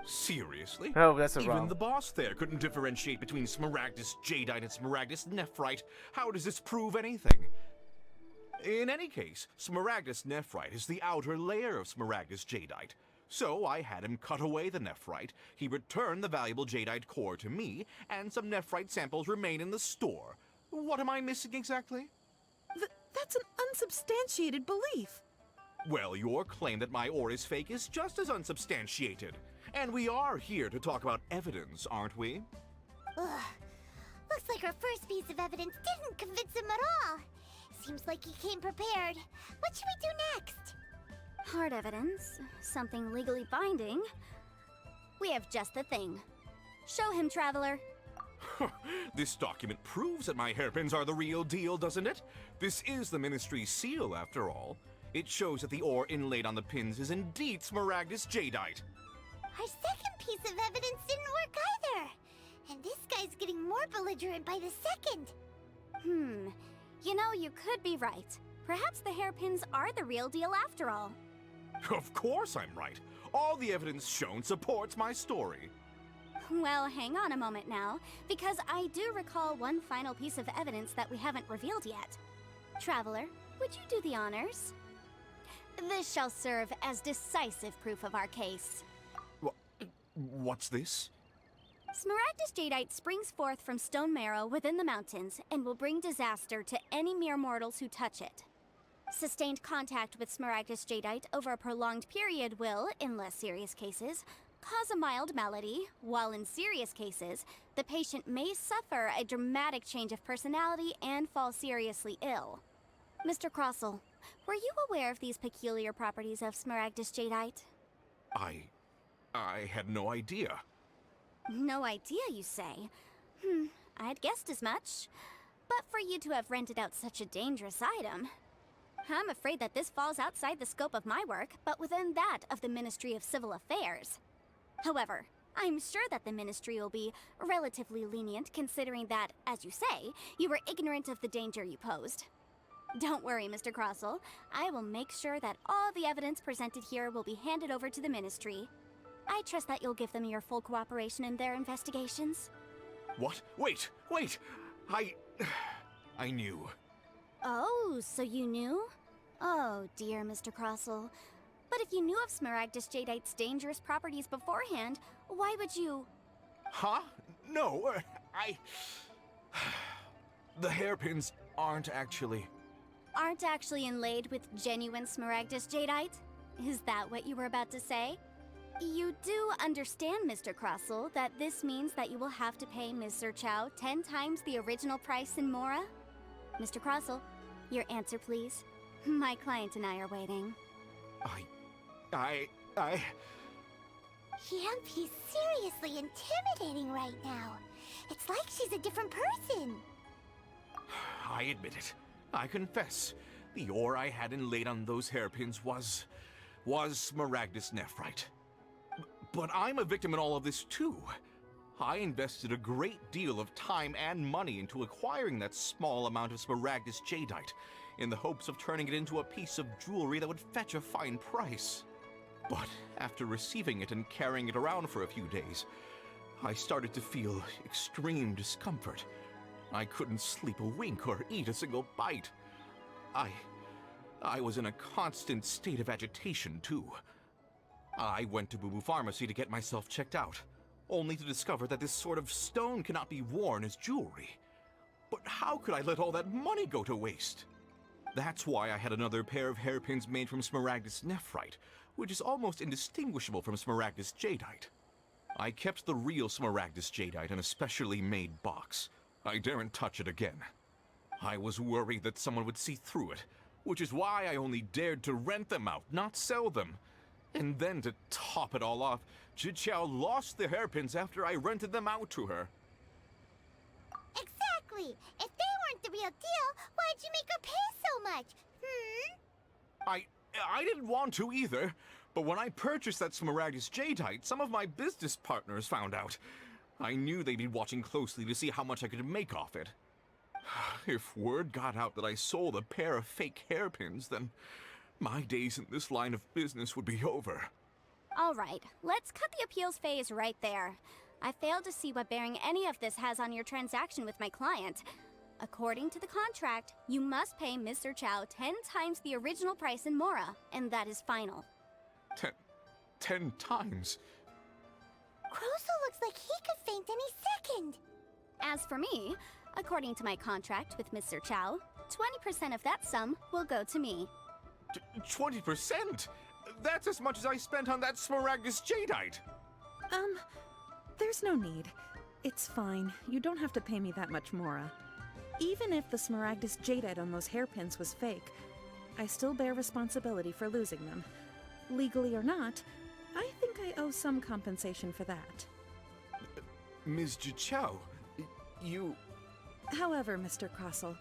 Seriously? Oh, that's Even wrong. the boss there couldn't differentiate between Smaragdus Jadeite and Smaragdus Nephrite. How does this prove anything? In any case, Smaragdus Nephrite is the outer layer of Smaragdus Jadeite. So I had him cut away the Nephrite, he returned the valuable Jadeite core to me, and some Nephrite samples remain in the store. What am I missing exactly? That's an unsubstantiated belief. Well, your claim that my ore is fake is just as unsubstantiated. And we are here to talk about evidence, aren't we? Ugh. Looks like our first piece of evidence didn't convince him at all. Seems like he came prepared. What should we do next? Hard evidence, something legally binding. We have just the thing. Show him, Traveler. This document proves that my hairpins are the real deal, doesn't it? This is the Ministry's seal, after all. It shows that the ore inlaid on the pins is indeed Smaragdus Jadeite. Our second piece of evidence didn't work either. And this guy's getting more belligerent by the second. You know, you could be right. Perhaps the hairpins are the real deal after all. Of course I'm right. All the evidence shown supports my story. Well, hang on a moment now, because I do recall one final piece of evidence that we haven't revealed yet. Traveler, would you do the honors? This shall serve as decisive proof of our case. What's this? Smaragdus Jadeite springs forth from stone marrow within the mountains and will bring disaster to any mere mortals who touch it. Sustained contact with Smaragdus Jadeite over a prolonged period will, in less serious cases, cause a mild malady, while in serious cases, the patient may suffer a dramatic change of personality and fall seriously ill. Mr. Crossell, were you aware of these peculiar properties of Smaragdus Jadeite? I had no idea. No idea, you say? I'd guessed as much. But for you to have rented out such a dangerous item, I'm afraid that this falls outside the scope of my work, but within that of the Ministry of Civil Affairs. However, I'm sure that the Ministry will be relatively lenient considering that, as you say, you were ignorant of the danger you posed. Don't worry, Mr. Crossell. I will make sure that all the evidence presented here will be handed over to the Ministry. I trust that you'll give them your full cooperation in their investigations. What? Wait! I knew. Oh, so you knew? Oh, dear Mr. Crossell. But if you knew of Smaragdus Jadeite's dangerous properties beforehand, why would you... Huh? No, The hairpins aren't actually inlaid with genuine Smaragdus Jadeite? Is that what you were about to say? You do understand, Mr. Crossell, that this means that you will have to pay Ms. Zerchow 10 times the original price in Mora? Mr. Crossell, your answer, please. My client and I are waiting. He's seriously intimidating right now. It's like she's a different person. I admit it. I confess. The ore I had inlaid on those hairpins was Smaragdus nephrite. But I'm a victim in all of this too. I invested a great deal of time and money into acquiring that small amount of Smaragdus Jadeite, in the hopes of turning it into a piece of jewelry that would fetch a fine price. But after receiving it and carrying it around for a few days, I started to feel extreme discomfort. I couldn't sleep a wink or eat a single bite. I was in a constant state of agitation, too. I went to Boo Boo Pharmacy to get myself checked out, only to discover that this sort of stone cannot be worn as jewelry. But how could I let all that money go to waste? That's why I had another pair of hairpins made from Smaragdus nephrite, which is almost indistinguishable from Smaragdus Jadeite. I kept the real Smaragdus Jadeite in a specially made box. I daren't touch it again. I was worried that someone would see through it, which is why I only dared to rent them out, not sell them. And then to top it all off, Zhiqiao lost the hairpins after I rented them out to her. Exactly! If they weren't the real deal, why'd you make her pay so much? I didn't want to either, but when I purchased that Smaragdus Jadeite, some of my business partners found out. I knew they'd be watching closely to see how much I could make off it. If word got out that I sold a pair of fake hairpins, then my days in this line of business would be over. All right, let's cut the appeals phase right there. I failed to see what bearing any of this has on your transaction with my client. According to the contract, you must pay Ms. Zerchow 10 times the original price in Mora, and that is final. 10 times? Crossell looks like he could faint any second. As for me, according to my contract with Ms. Zerchow, 20% of that sum will go to me. 20%? That's as much as I spent on that Smaragdus Jadeite! There's no need. It's fine. You don't have to pay me that much, Mora. Even if the Smaragdus Jadeite on those hairpins was fake, I still bear responsibility for losing them. Legally or not, I think I owe some compensation for that. Ms. Zhiqiao, you... However, Mr. Crossell,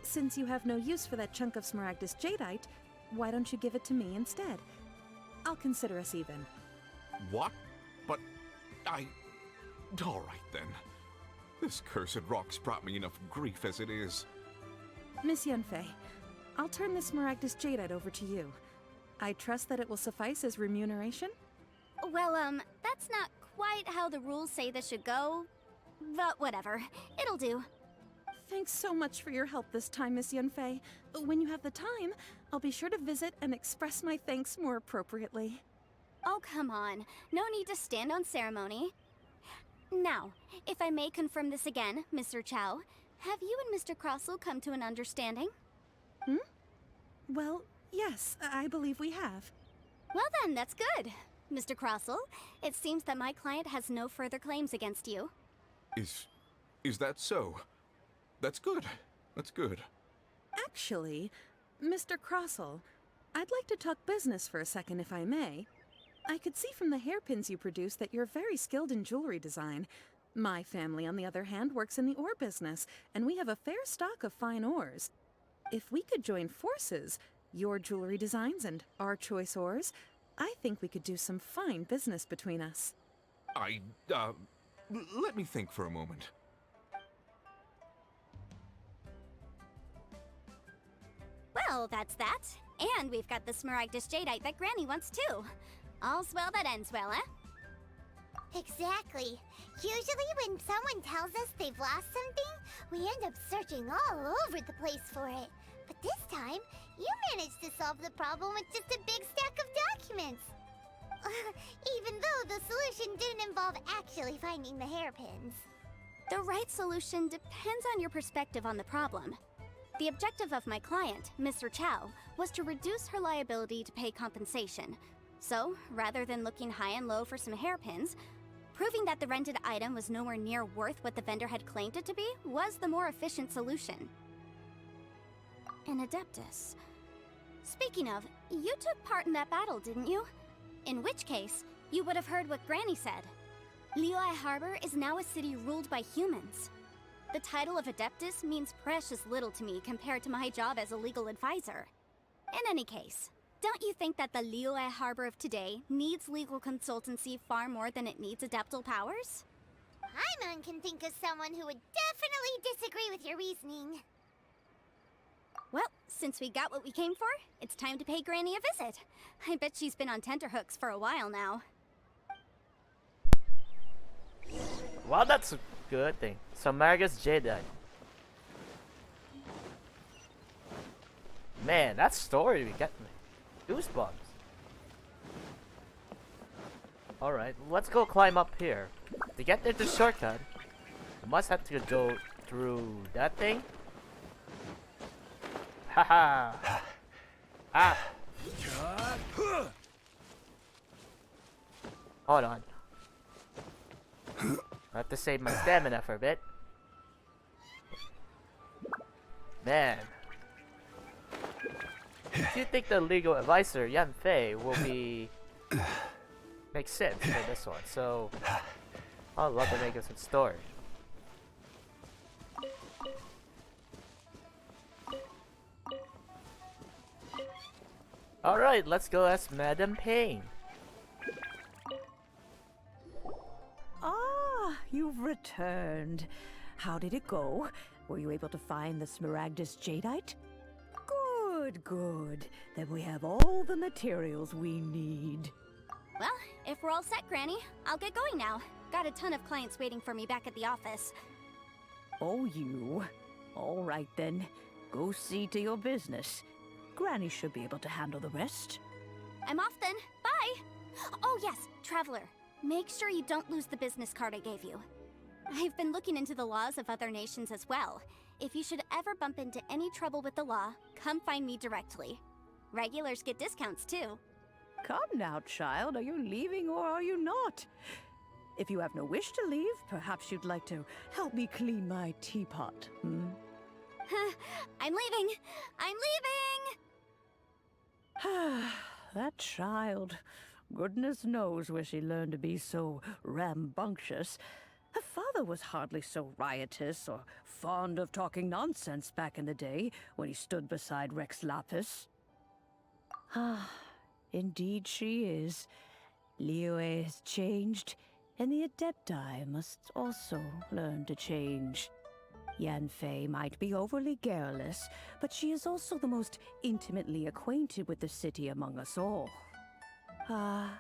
since you have no use for that chunk of Smaragdus Jadeite, why don't you give it to me instead? I'll consider us even. What? But all right, then. This cursed rock's brought me enough grief as it is. Miss Yunfei, I'll turn this Smaragdus Jadeite over to you. I trust that it will suffice as remuneration? Well, that's not quite how the rules say this should go. But whatever. It'll do. Thanks so much for your help this time, Miss Yunfei. When you have the time, I'll be sure to visit and express my thanks more appropriately. Oh, come on. No need to stand on ceremony. Now, if I may confirm this again, Mr. Chow, have you and Mr. Crossell come to an understanding? Well, yes, I believe we have. Well then, that's good. Mr. Crossell, it seems that my client has no further claims against you. Is that so? That's good. That's good. Actually, Mr. Crossell, I'd like to talk business for a second if I may. I could see from the hairpins you produce that you're very skilled in jewelry design. My family, on the other hand, works in the ore business, and we have a fair stock of fine ores. If we could join forces, your jewelry designs and our choice ores, I think we could do some fine business between us. Let me think for a moment. Well, that's that. And we've got the Smaragdus Jadeite that Granny wants too. All's well that ends well, eh? Exactly. Usually when someone tells us they've lost something, we end up searching all over the place for it. But this time, you managed to solve the problem with just a big stack of documents. Even though the solution didn't involve actually finding the hairpins. The right solution depends on your perspective on the problem. The objective of my client, Mr. Chow, was to reduce her liability to pay compensation. So, rather than looking high and low for some hairpins, proving that the rented item was nowhere near worth what the vendor had claimed it to be was the more efficient solution. An Adeptus. Speaking of, you took part in that battle, didn't you? In which case, you would have heard what Granny said. Liyue Harbor is now a city ruled by humans. The title of Adeptus means precious little to me compared to my job as a legal advisor. In any case, don't you think that the Liyue Harbor of today needs legal consultancy far more than it needs adeptal powers? Paimon can think of someone who would definitely disagree with your reasoning. Well, since we got what we came for, it's time to pay Granny a visit. I bet she's been on tenterhooks for a while now. Well, that's a good thing. Smaragdus Jadeite. Man, that story we got me goosebumps. Alright, let's go climb up here. To get there, the shortcut, we must have to go through that thing. Haha! Ah! Hold on. I have to save my stamina for a bit. Man. Do you think the legal advisor, Yan Fei, will be... make sense for this one? So, I'd love to make us a story. Alright, let's go ask Madam Payne. Ah, you've returned. How did it go? Were you able to find the Smaragdus Jadeite? Good, good. Then we have all the materials we need. Well, if we're all set, Granny, I'll get going now. Got a ton of clients waiting for me back at the office. Oh, you. All right then. Go see to your business. Granny should be able to handle the rest. I'm off then. Bye! Oh yes, Traveler. Make sure you don't lose the business card I gave you. I've been looking into the laws of other nations as well. If you should ever bump into any trouble with the law, come find me directly. Regulars get discounts too. Come now, child. Are you leaving or are you not? If you have no wish to leave, perhaps you'd like to help me clean my teapot, hmm? I'm leaving! I'm leaving! That child. Goodness knows where she learned to be so rambunctious. Her father was hardly so riotous or fond of talking nonsense back in the day when he stood beside Rex Lapis. Ah, indeed she is. Liyue has changed, and the Adepti must also learn to change. Yan Fei might be overly garrulous, but she is also the most intimately acquainted with the city among us all. Ah,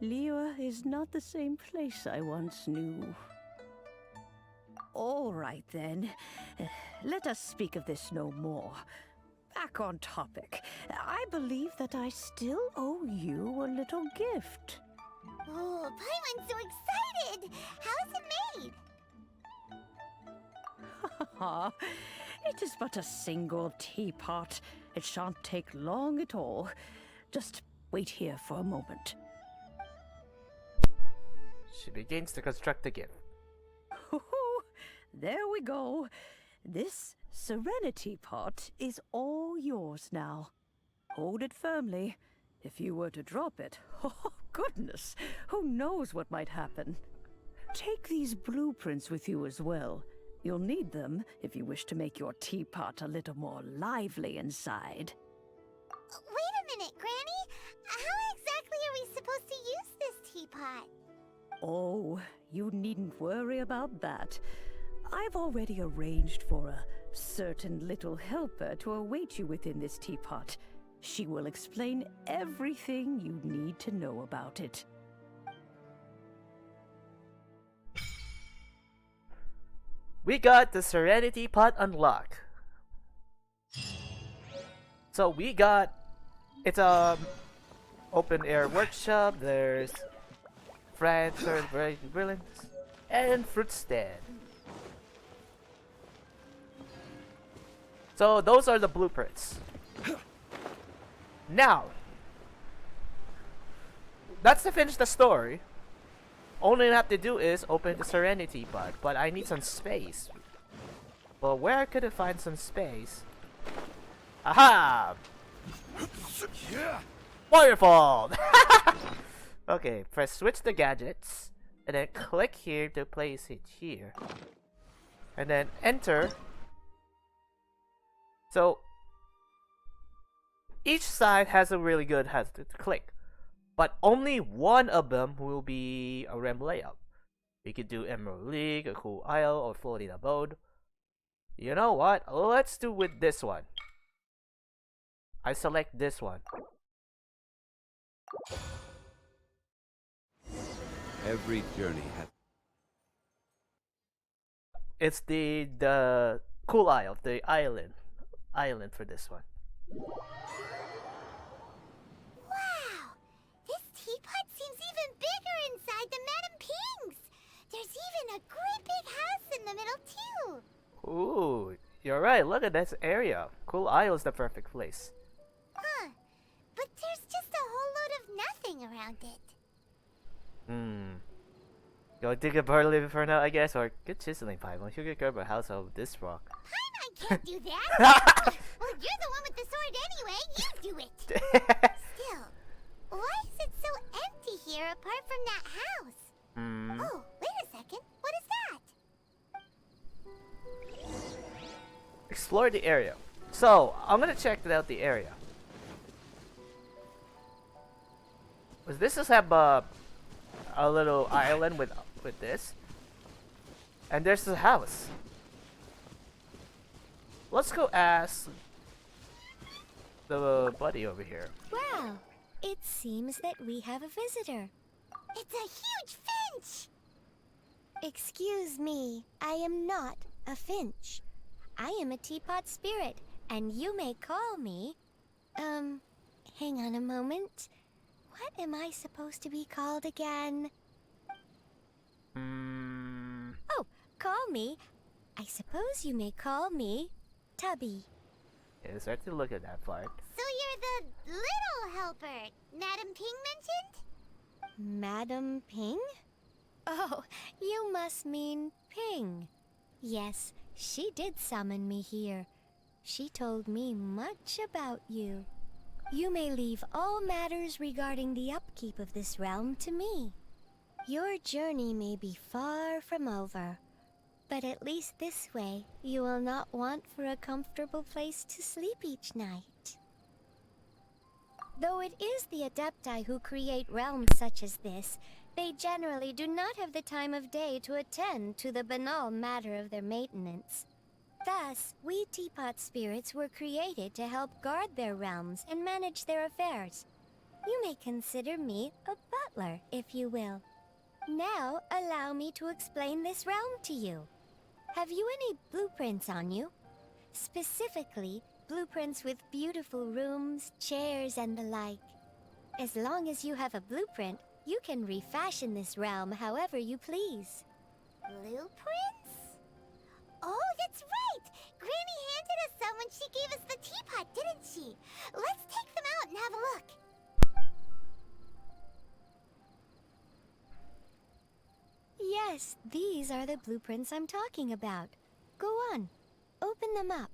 Liyue is not the same place I once knew. All right then, let us speak of this no more. Back on topic. I believe that I still owe you a little gift. Oh, Paimon's so excited! How's it made? It is but a single teapot. It shan't take long at all. Just wait here for a moment. She begins to construct the gift. There we go. This Serenity Pot is all yours now. Hold it firmly. If you were to drop it, oh goodness, who knows what might happen. Take these blueprints with you as well. You'll need them if you wish to make your teapot a little more lively inside. Wait a minute, Granny! How exactly are we supposed to use this teapot? Oh, you needn't worry about that. I've already arranged for a certain little helper to await you within this teapot. She will explain everything you need to know about it. We got the Serenity Pot unlocked. So we got, it's a open air workshop. There's transfer brilliance and fruit stand. So those are the blueprints. Now, that's to finish the story. Only I have to do is open the Serenity Pot, but I need some space. But where could I find some space? Aha! Waterfall! Okay, press switch the gadgets, and then click here to place it here. And then enter. So, each side has a really good has to click. But only one of them will be a ramp layout. We could do Emerald League, a cool isle, or floating abode. You know what? Let's do with this one. I select this one. Every journey has. It's the cool isle, the island for this one. Wow! This teapot seems even bigger inside than Madame Ping's! There's even a great big house in the middle, too! Ooh, you're right. Look at this area. Cool Isle is the perfect place. Huh. But there's just a whole load of nothing around it. Go dig a bird living for now, I guess, or good chiseling pipe. You could grab a house out of this rock. Paimon can't do that! Well, you're the one with the sword anyway. You do it! Still, why is it so empty here apart from that house? Oh, wait a second. What is that? Explore the area. So, I'm gonna check out the area. This does have a little island with this. And there's the house. Let's go ask the buddy over here. Well, it seems that we have a visitor. It's a huge finch! Excuse me, I am not a finch. I am a teapot spirit, and you may call me... hang on a moment. What am I supposed to be called again? Oh, call me. I suppose you may call me Tubby. Yeah, start to look at that part. So you're the little helper Madame Ping mentioned? Madam Ping? Oh, you must mean Ping. Yes, she did summon me here. She told me much about you. You may leave all matters regarding the upkeep of this realm to me. Your journey may be far from over, but at least this way you will not want for a comfortable place to sleep each night. Though it is the Adepti who create realms such as this, they generally do not have the time of day to attend to the banal matter of their maintenance. Thus, we teapot spirits were created to help guard their realms and manage their affairs. You may consider me a butler, if you will. Now, allow me to explain this realm to you. Have you any blueprints on you? Specifically, blueprints with beautiful rooms, chairs, and the like. As long as you have a blueprint, you can refashion this realm however you please. Blueprints? Oh, that's right! Granny handed us some when she gave us the teapot, didn't she? Let's take them out and have a look. Yes, these are the blueprints I'm talking about. Go on, open them up.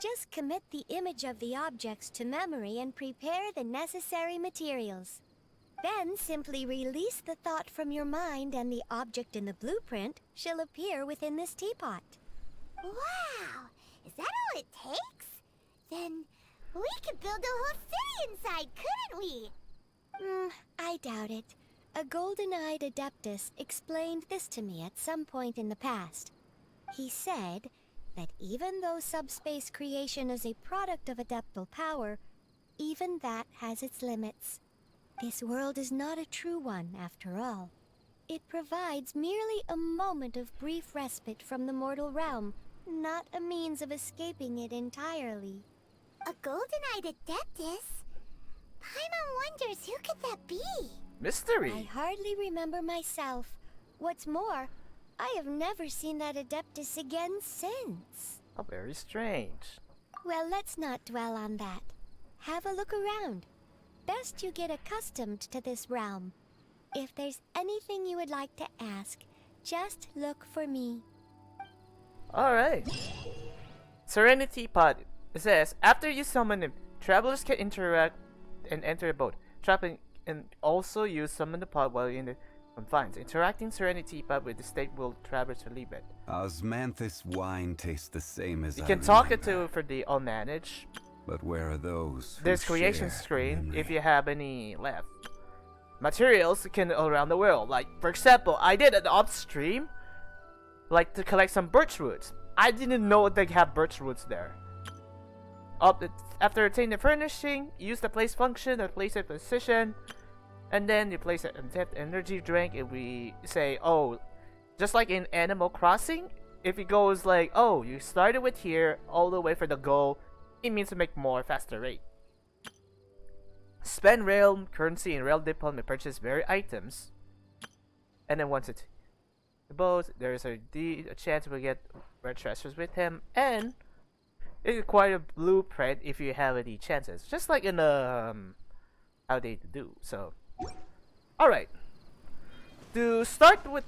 Just commit the image of the objects to memory and prepare the necessary materials. Then simply release the thought from your mind and the object in the blueprint shall appear within this teapot. Wow! Is that all it takes? Then we could build a whole city inside, couldn't we? I doubt it. A golden-eyed adeptus explained this to me at some point in the past. He said that even though subspace creation is a product of adeptal power, even that has its limits. This world is not a true one, after all. It provides merely a moment of brief respite from the mortal realm, not a means of escaping it entirely. A golden-eyed adeptus? Paimon wonders who could that be? Mystery. I hardly remember myself. What's more, I have never seen that adeptus again since. Oh, very strange. Well, let's not dwell on that. Have a look around. Best you get accustomed to this realm. If there's anything you would like to ask, just look for me. Alright. Serenity Pod. It says, after you summon him, travelers can interact and enter a boat, trapping and also use summon the pod while in the confines. Interacting Serenity Pod with the state will travelers to leave it. Osmanthus wine tastes the same as You I can talk it remember. to for the all manage. But where are those? who There's creation share screen memory? if you have any left. Materials can around the world. Like for example, I did an upstream, like to collect some birch roots. I didn't know they have birch roots there. After attaining the furnishing, use the place function to place a position, and then you place an untapped energy drink. If we say, oh, just like in Animal Crossing, if it goes like, oh, you started with here all the way for the goal, it means to make more faster rate. Spend realm currency in realm depot to purchase various items, and then once it's both, there's a chance we'll get red treasures with him, and it acquire a blueprint if you have any chances, just like in how they do. So, all right. To start with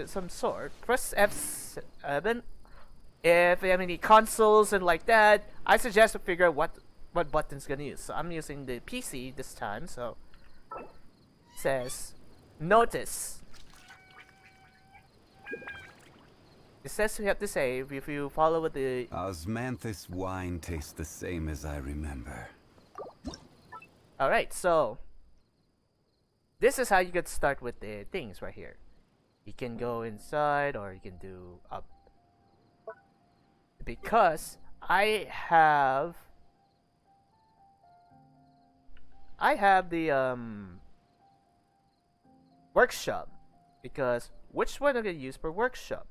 some sort, press F7. If you have any consoles and like that, I suggest to figure out what button's gonna use. So I'm using the PC this time. So it says notice. It says we have to save if you follow with the. Osmanthus wine tastes the same as I remember. All right, so this is how you could start with the things right here. You can go inside or you can do up. Because I have the workshop. Because which one am I gonna use for workshop?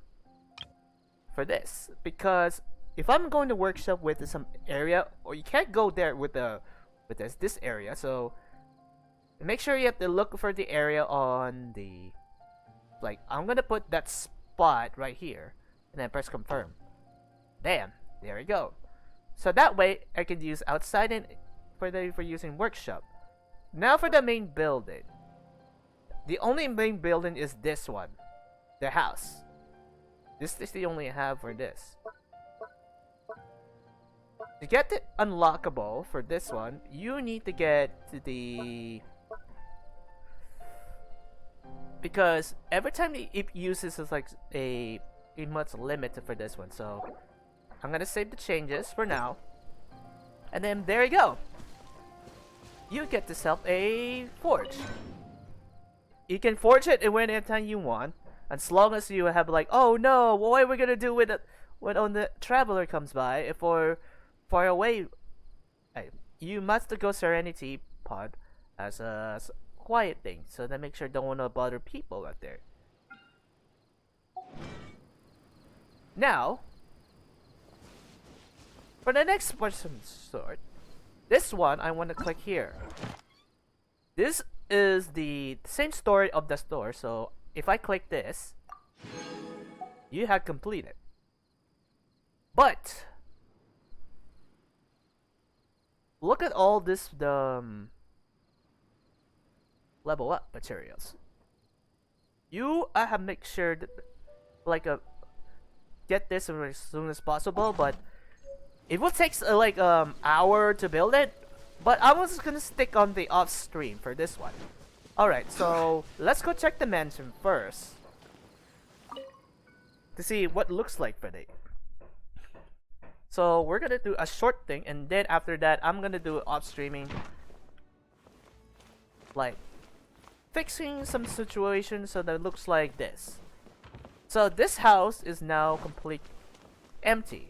For this, because if I'm going to workshop with some area, or you can't go there with this area, so make sure you have to look for the area on the, like, I'm gonna put that spot right here and then press confirm. Bam, there we go. So that way I can use outside and for using workshop. Now for the main building. The only main building is this one, the house. This is the only I have for this. To get it unlockable for this one, you need to get to the... Because every time it uses is like a much limit for this one, so I'm gonna save the changes for now. And then there you go. You get yourself a forge. You can forge it anytime you want, as long as you have like, oh no, what are we gonna do with it when on the traveler comes by? If we're far away, you must go Serenity Pod as a quiet thing, so that make sure don't wanna bother people out there. Now, for the next person sort, this one I want to click here. This is the same story of the store, so if I click this, you have completed. But look at all this level up materials. You have make sure that get this as soon as possible, but it will take hour to build it. But I was gonna stick on the off stream for this one. Alright, so let's go check the mansion first to see what it looks like for it. So we're gonna do a short thing, and then after that I'm gonna do off streaming, like fixing some situations so that it looks like this. So this house is now complete empty.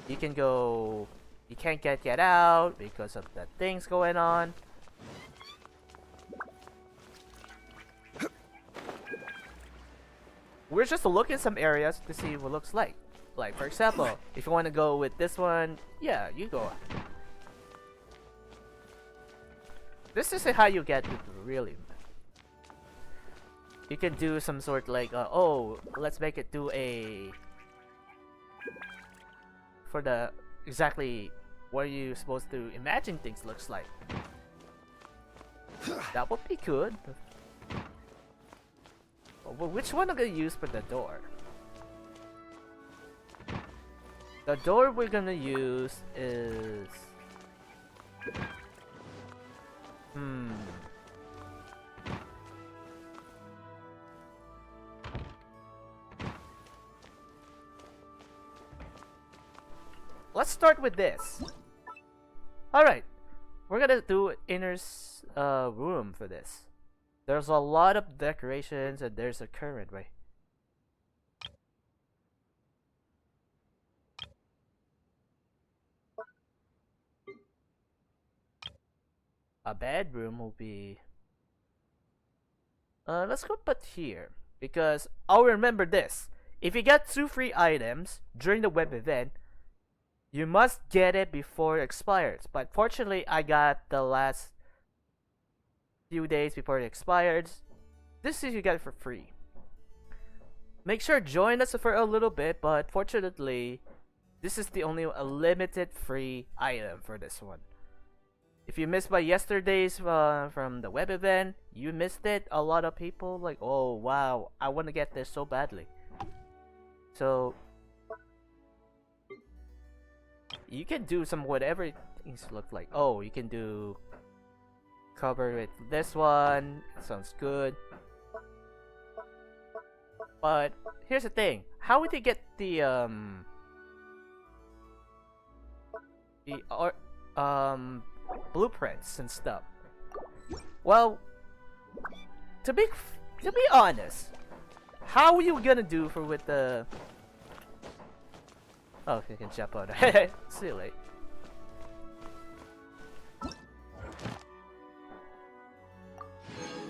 You can go. You can't get out because of the things going on. We're just looking at some areas to see what it looks like. Like for example, if you want to go with this one, yeah, you go. This is how you get it really. You can do some sort like, oh, let's make it do a for the exactly what you supposed to imagine things looks like. That would be good. Well, which one am I gonna use for the door? The door we're gonna use is let's start with this. Alright, we're gonna do inner room for this. There's a lot of decorations and there's a current, right? A bedroom will be... let's go put here. Because I'll remember this. If you get 2 free items during the web event, you must get it before it expires. But fortunately, I got the last few days before it expires. This is you get it for free. Make sure to join us for a little bit, but fortunately, this is the only limited free item for this one. If you missed by yesterday's from the web event, you missed it. A lot of people like, oh wow, I want to get this so badly. So you can do some whatever things look like. Oh, you can do cover with this one. Sounds good. But here's the thing: how would you get the blueprints and stuff? Well, to be honest, how are you gonna do for with the? Oh, you can jump on it. See you later.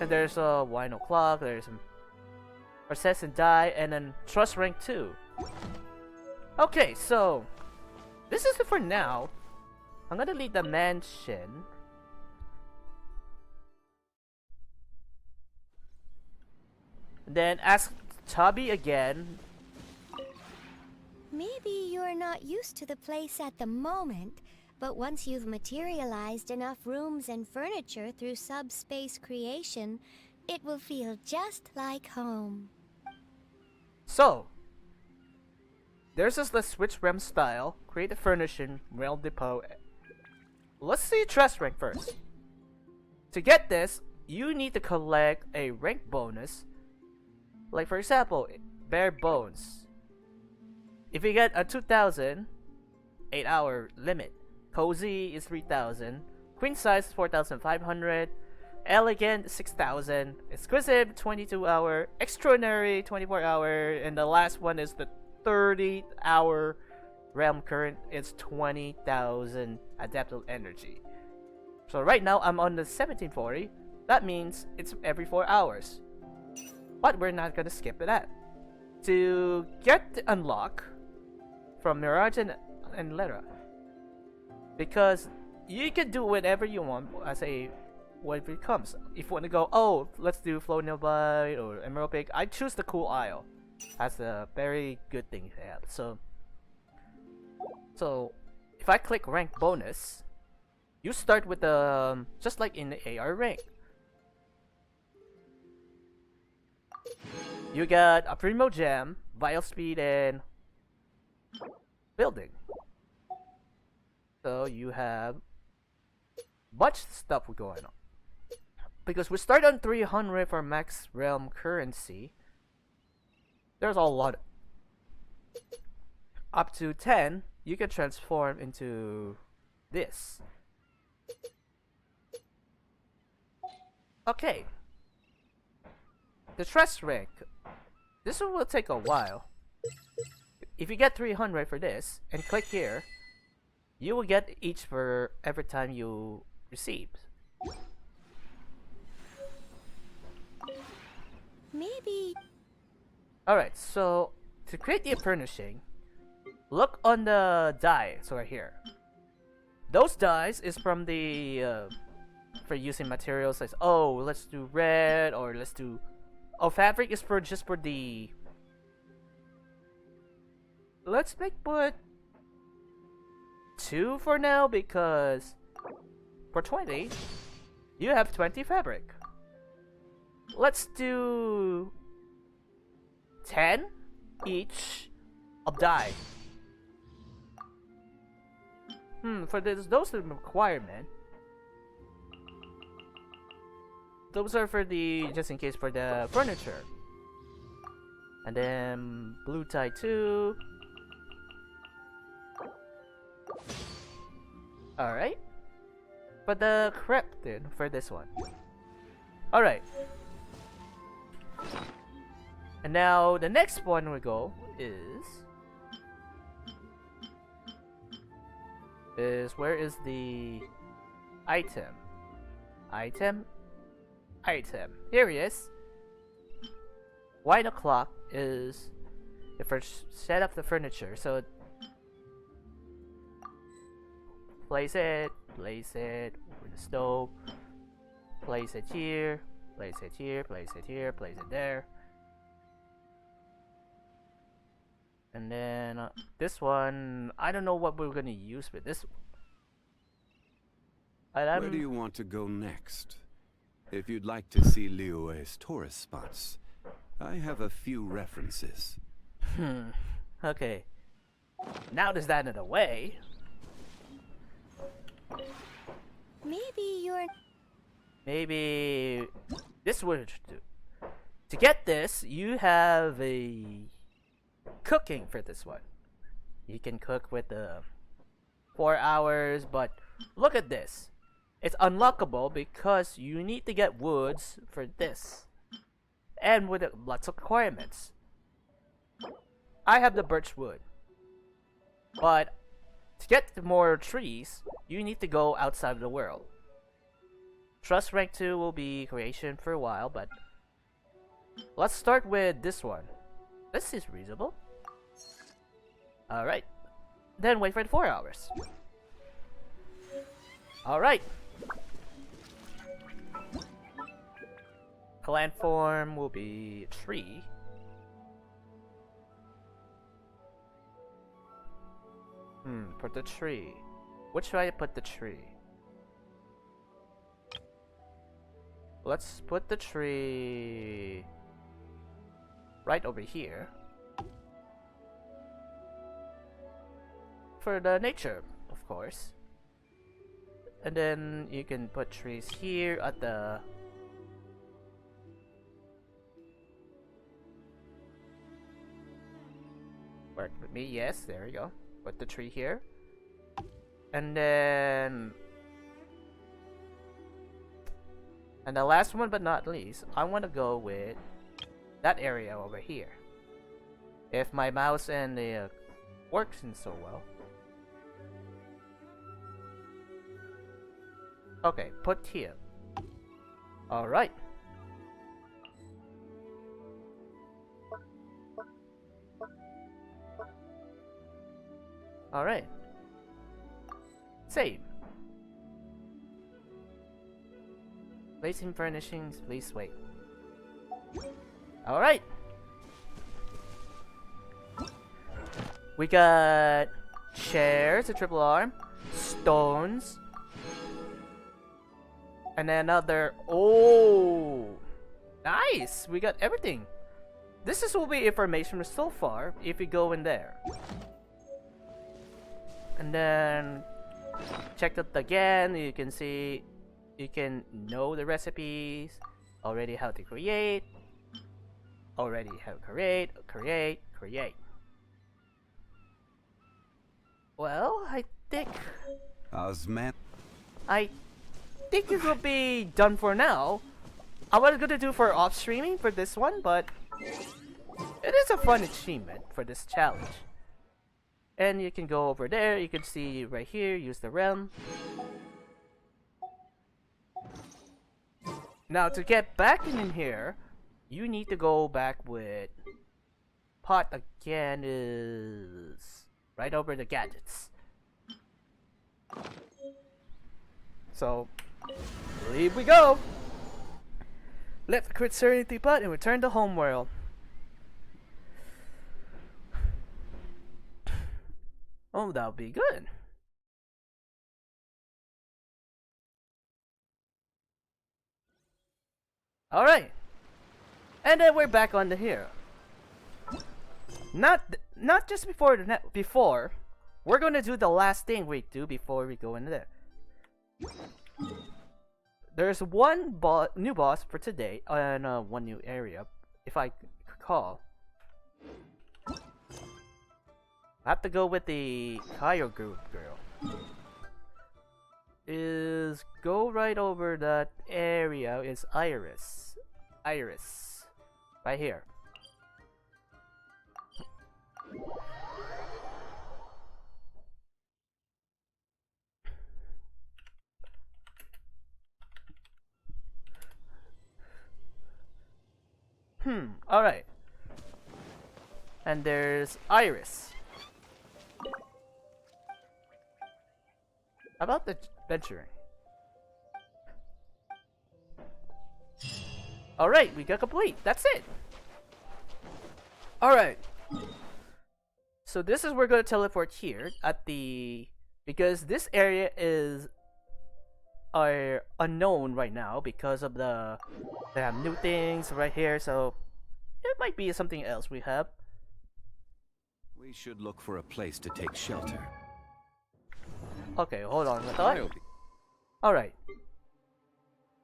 And there's a wine o'clock. There's some process and die, and then trust rank 2. Okay, so this is it for now. I'm gonna leave the mansion. Then ask Tubby again. Maybe you're not used to the place at the moment, but once you've materialized enough rooms and furniture through subspace creation, it will feel just like home. So, there's this let's switch realm style, create a furnishing, realm depot. Let's see trust rank first. To get this, you need to collect a rank bonus. Like for example, bare bones. If you get a 2,000, 8-hour limit. Cozy is 3,000. Queen size 4,500. Elegant 6,000. Exclusive 22-hour. Extraordinary 24-hour. And the last one is the 30-hour realm current. It's 20,000 adaptive energy. So right now I'm on the 1740. That means it's every 4 hours. But we're not gonna skip that. To get the unlock from Mirage and Lera, because you can do whatever you want as a whatever it comes. If you want to go, oh, let's do Flow Nearby or Emerald Peak, I choose the Cool Isle. That's a very good thing to have. So if I click rank bonus, you start with the just like in the AR rank. You got a Primo Gem, Vital Speed, and Building. So you have much stuff going on. Because we start on 300 for max realm currency. There's a lot. Up to 10, you can transform into this. Okay. the trust rank. This one will take a while. If you get 300 for this and click here, you will get each for every time you receive. Maybe. Alright, so to create the furnishing, look on the dies right here. Those dies is from the for using materials like, oh, let's do red, or let's do, oh, fabric is for just for the, let's put 2 for now, because for 20 you have 20 fabric. Let's do 10 each of dye. For those are requirement. Those are for the, just in case, for the furniture. And then blue tie 2. Alright. For the crepe then, for this one. Alright. And now the next one we go is where is the item? Item. Here he is. 1 o'clock is the first set up the furniture. So place it over the stove. Place it here. Place it here. Place it here. Place it there. And then this one, I don't know what we're gonna use with this one. Where do you want to go next? If you'd like to see Liyue's tourist spots, I have a few references. Okay. Now there's that in the way. Maybe this would do. To get this, you have a cooking for this one. You can cook with the 4 hours, but look at this. It's unlockable because you need to get woods for this, and with lots of requirements. I have the birch wood, but to get more trees, you need to go outside of the world. Trust rank 2 will be creation for a while, but let's start with this one. This is reasonable. Alright. Then wait for the 4 hours. Alright. Clan form will be a tree. For the tree. Which way I put the tree? Let's put the tree right over here. For the nature, of course. And then you can put trees here at the... Work with me, yes, there we go. Put the tree here. And then... And the last one but not least, I want to go with that area over here. If my mouse and the works in so well. Okay, put here. Alright. Alright. Save. Placing furnishings, please wait. Alright. We got chairs, a triple arm, stones, and then another. Oh, nice! We got everything. This will be information so far if you go in there. And then check it again. You can see, you can know the recipes, already how to create, already how to create. Well, I think it will be done for now. I was gonna do for off streaming for this one, but it is a fun achievement for this challenge. And you can go over there, you can see right here, use the realm. Now to get back in here, you need to go back with pot again is right over the gadgets. So leave we go. Let the crit serenity pot and return to homeworld. Oh, that'll be good. Alright. And then we're back on the here. Not just before the before. We're gonna do the last thing we do before we go in there. There's one new boss for today and one new area, if I recall. I have to go with the Kaio group girl. Is go right over that area is Iris. Iris. Right here. Alright. And there's Iris. About the venturing. Alright, we got complete. That's it. Alright. So this is we're gonna teleport here at the because this area is unknown right now because of they have new things right here, so it might be something else we have. We should look for a place to take shelter. Okay, hold on. Alright.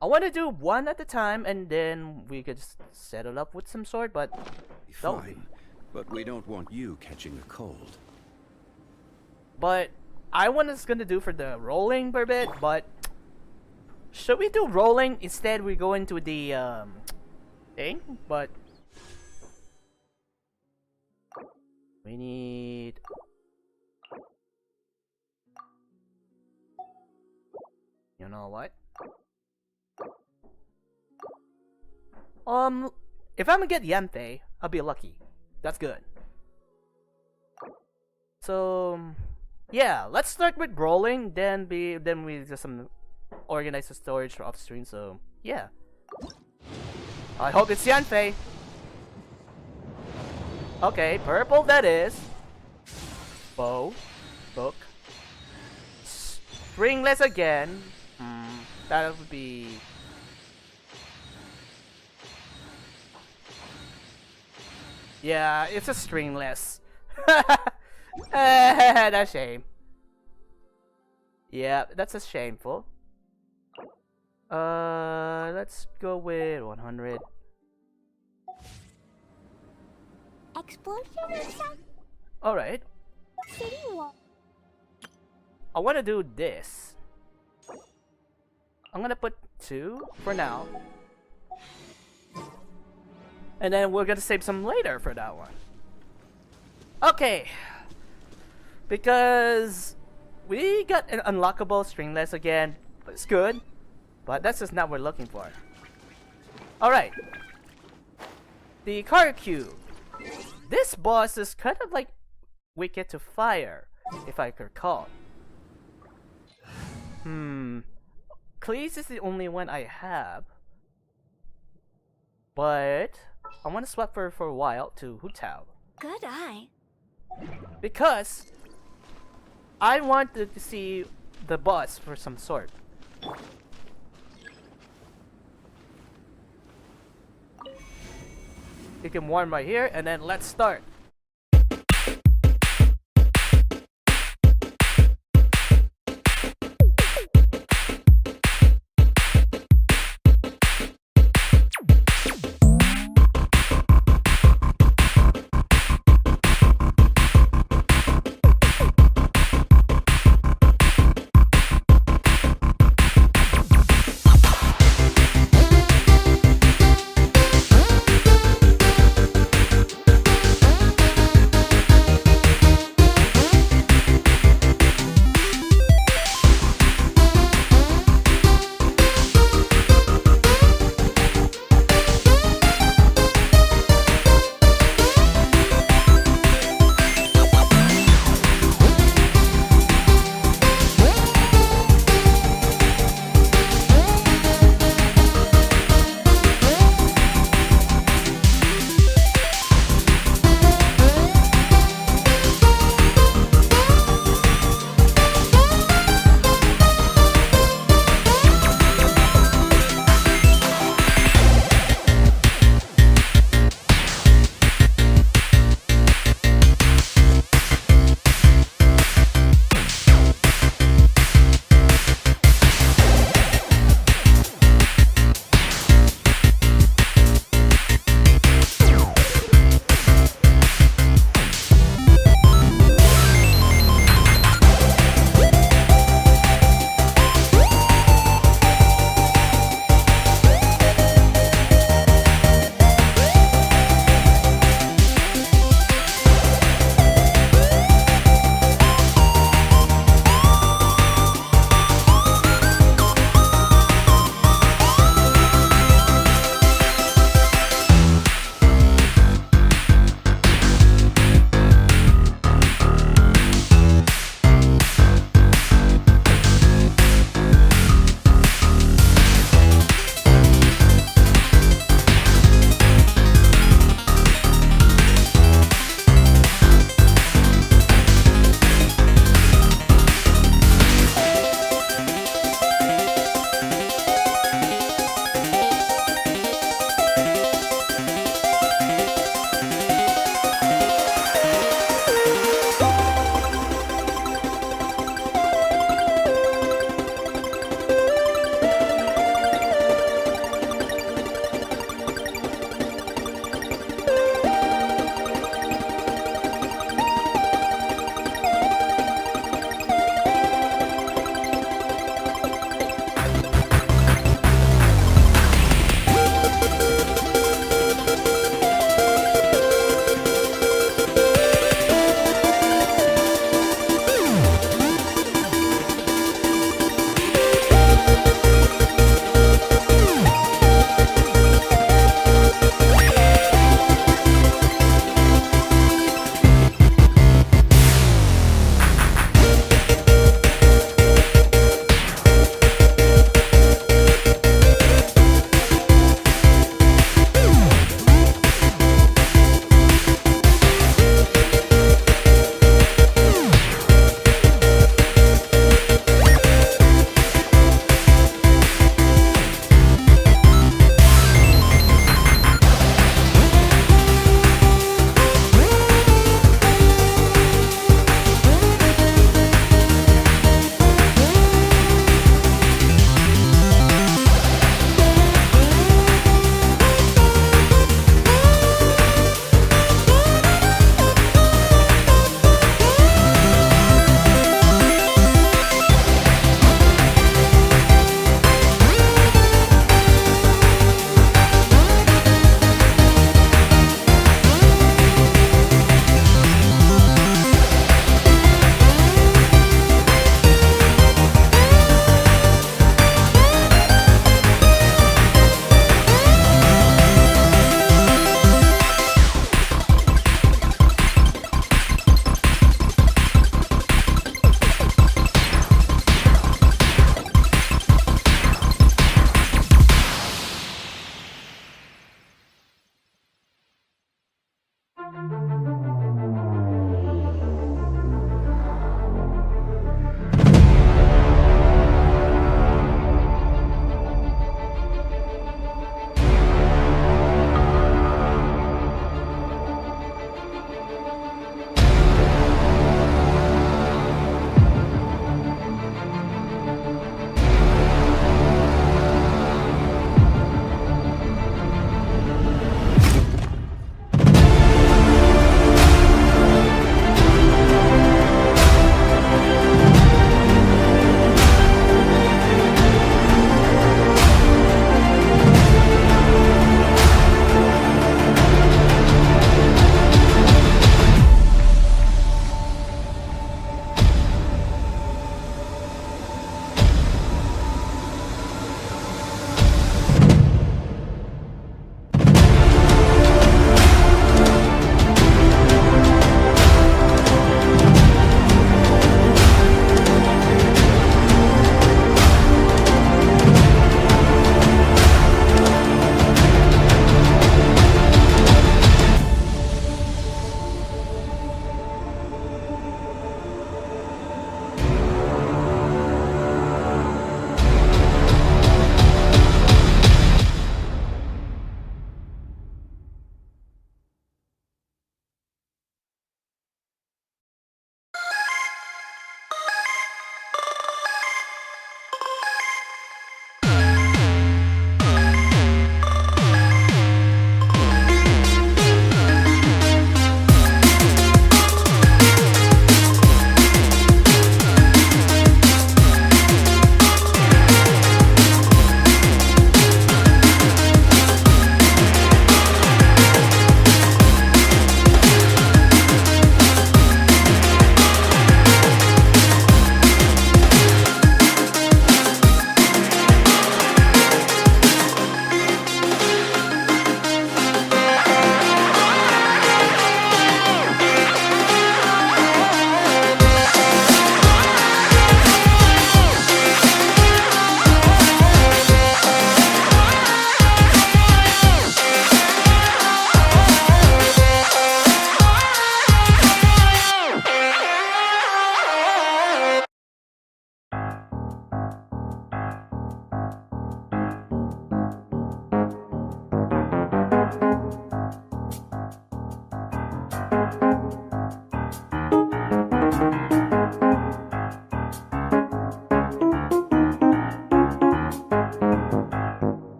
I want to do one at a time and then we could settle up with some sort, but Fine, but we don't want you catching a cold. But I was gonna do for the rolling per bit, but should we do rolling instead? We go into the thing, but we need. You know what? If I'm gonna get Yantei, I'll be lucky. That's good. So, yeah, let's start with rolling. Then we just organize the storage for off stream. So, yeah. I hope it's Yanfei. Okay, purple that is. Bow, book, stringless again. That would be. Yeah, it's a stringless. That's a shame. Yeah, that's a shameful. Let's go with 100. Explosion or something? Alright. City wall. I want to do this. I'm gonna put 2 for now. And then we're gonna save some later for that one. Okay. Because we got an unlockable stringless again. It's good. But that's just not what we're looking for. Alright. The car cube. This boss is kind of like wicked to fire, if I recall. Cleese is the only one I have. But I want to swap for a while to Hutao. Good eye. Because I wanted to see the boss for some sort. You can warm right here and then let's start.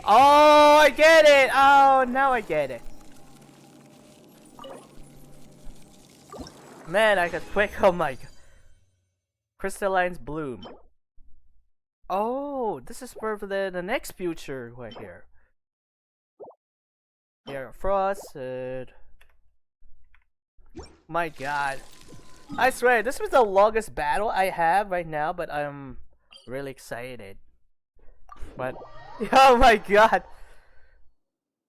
Oh, I get it! Oh, now I get it. Man, I got quick. Oh my god. Crystalline's bloom. Oh, this is for the next future right here. Here, Frost. My god. I swear, this was the longest battle I have right now, but I'm really excited. But, oh my god.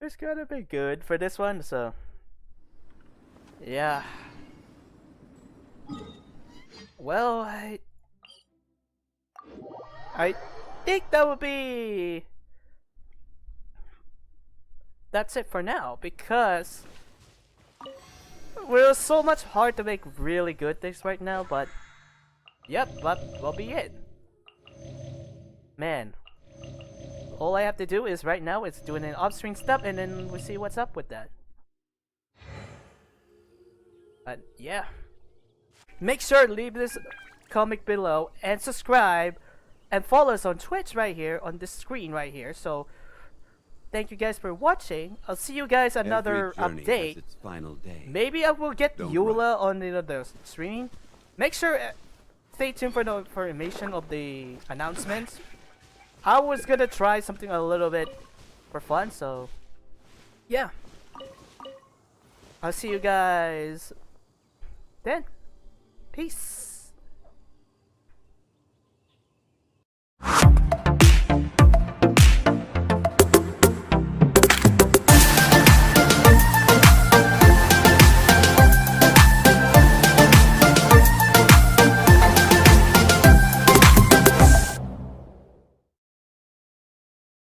It's gonna be good for this one, so. Yeah. Well, I think that would be... That's it for now, because we're so much hard to make really good things right now, but yep, that will be it. Man, all I have to do is right now is doing an off-screen stuff, and then we see what's up with that. But yeah, make sure to leave this comment below and subscribe and follow us on Twitch right here on this screen right here. So thank you guys for watching. I'll see you guys another Every journey update. has its final day. Maybe I will get Don't Eula on the stream. Make sure stay tuned for the information of the announcements. I was gonna try something a little bit for fun, so yeah. I'll see you guys then. Peace.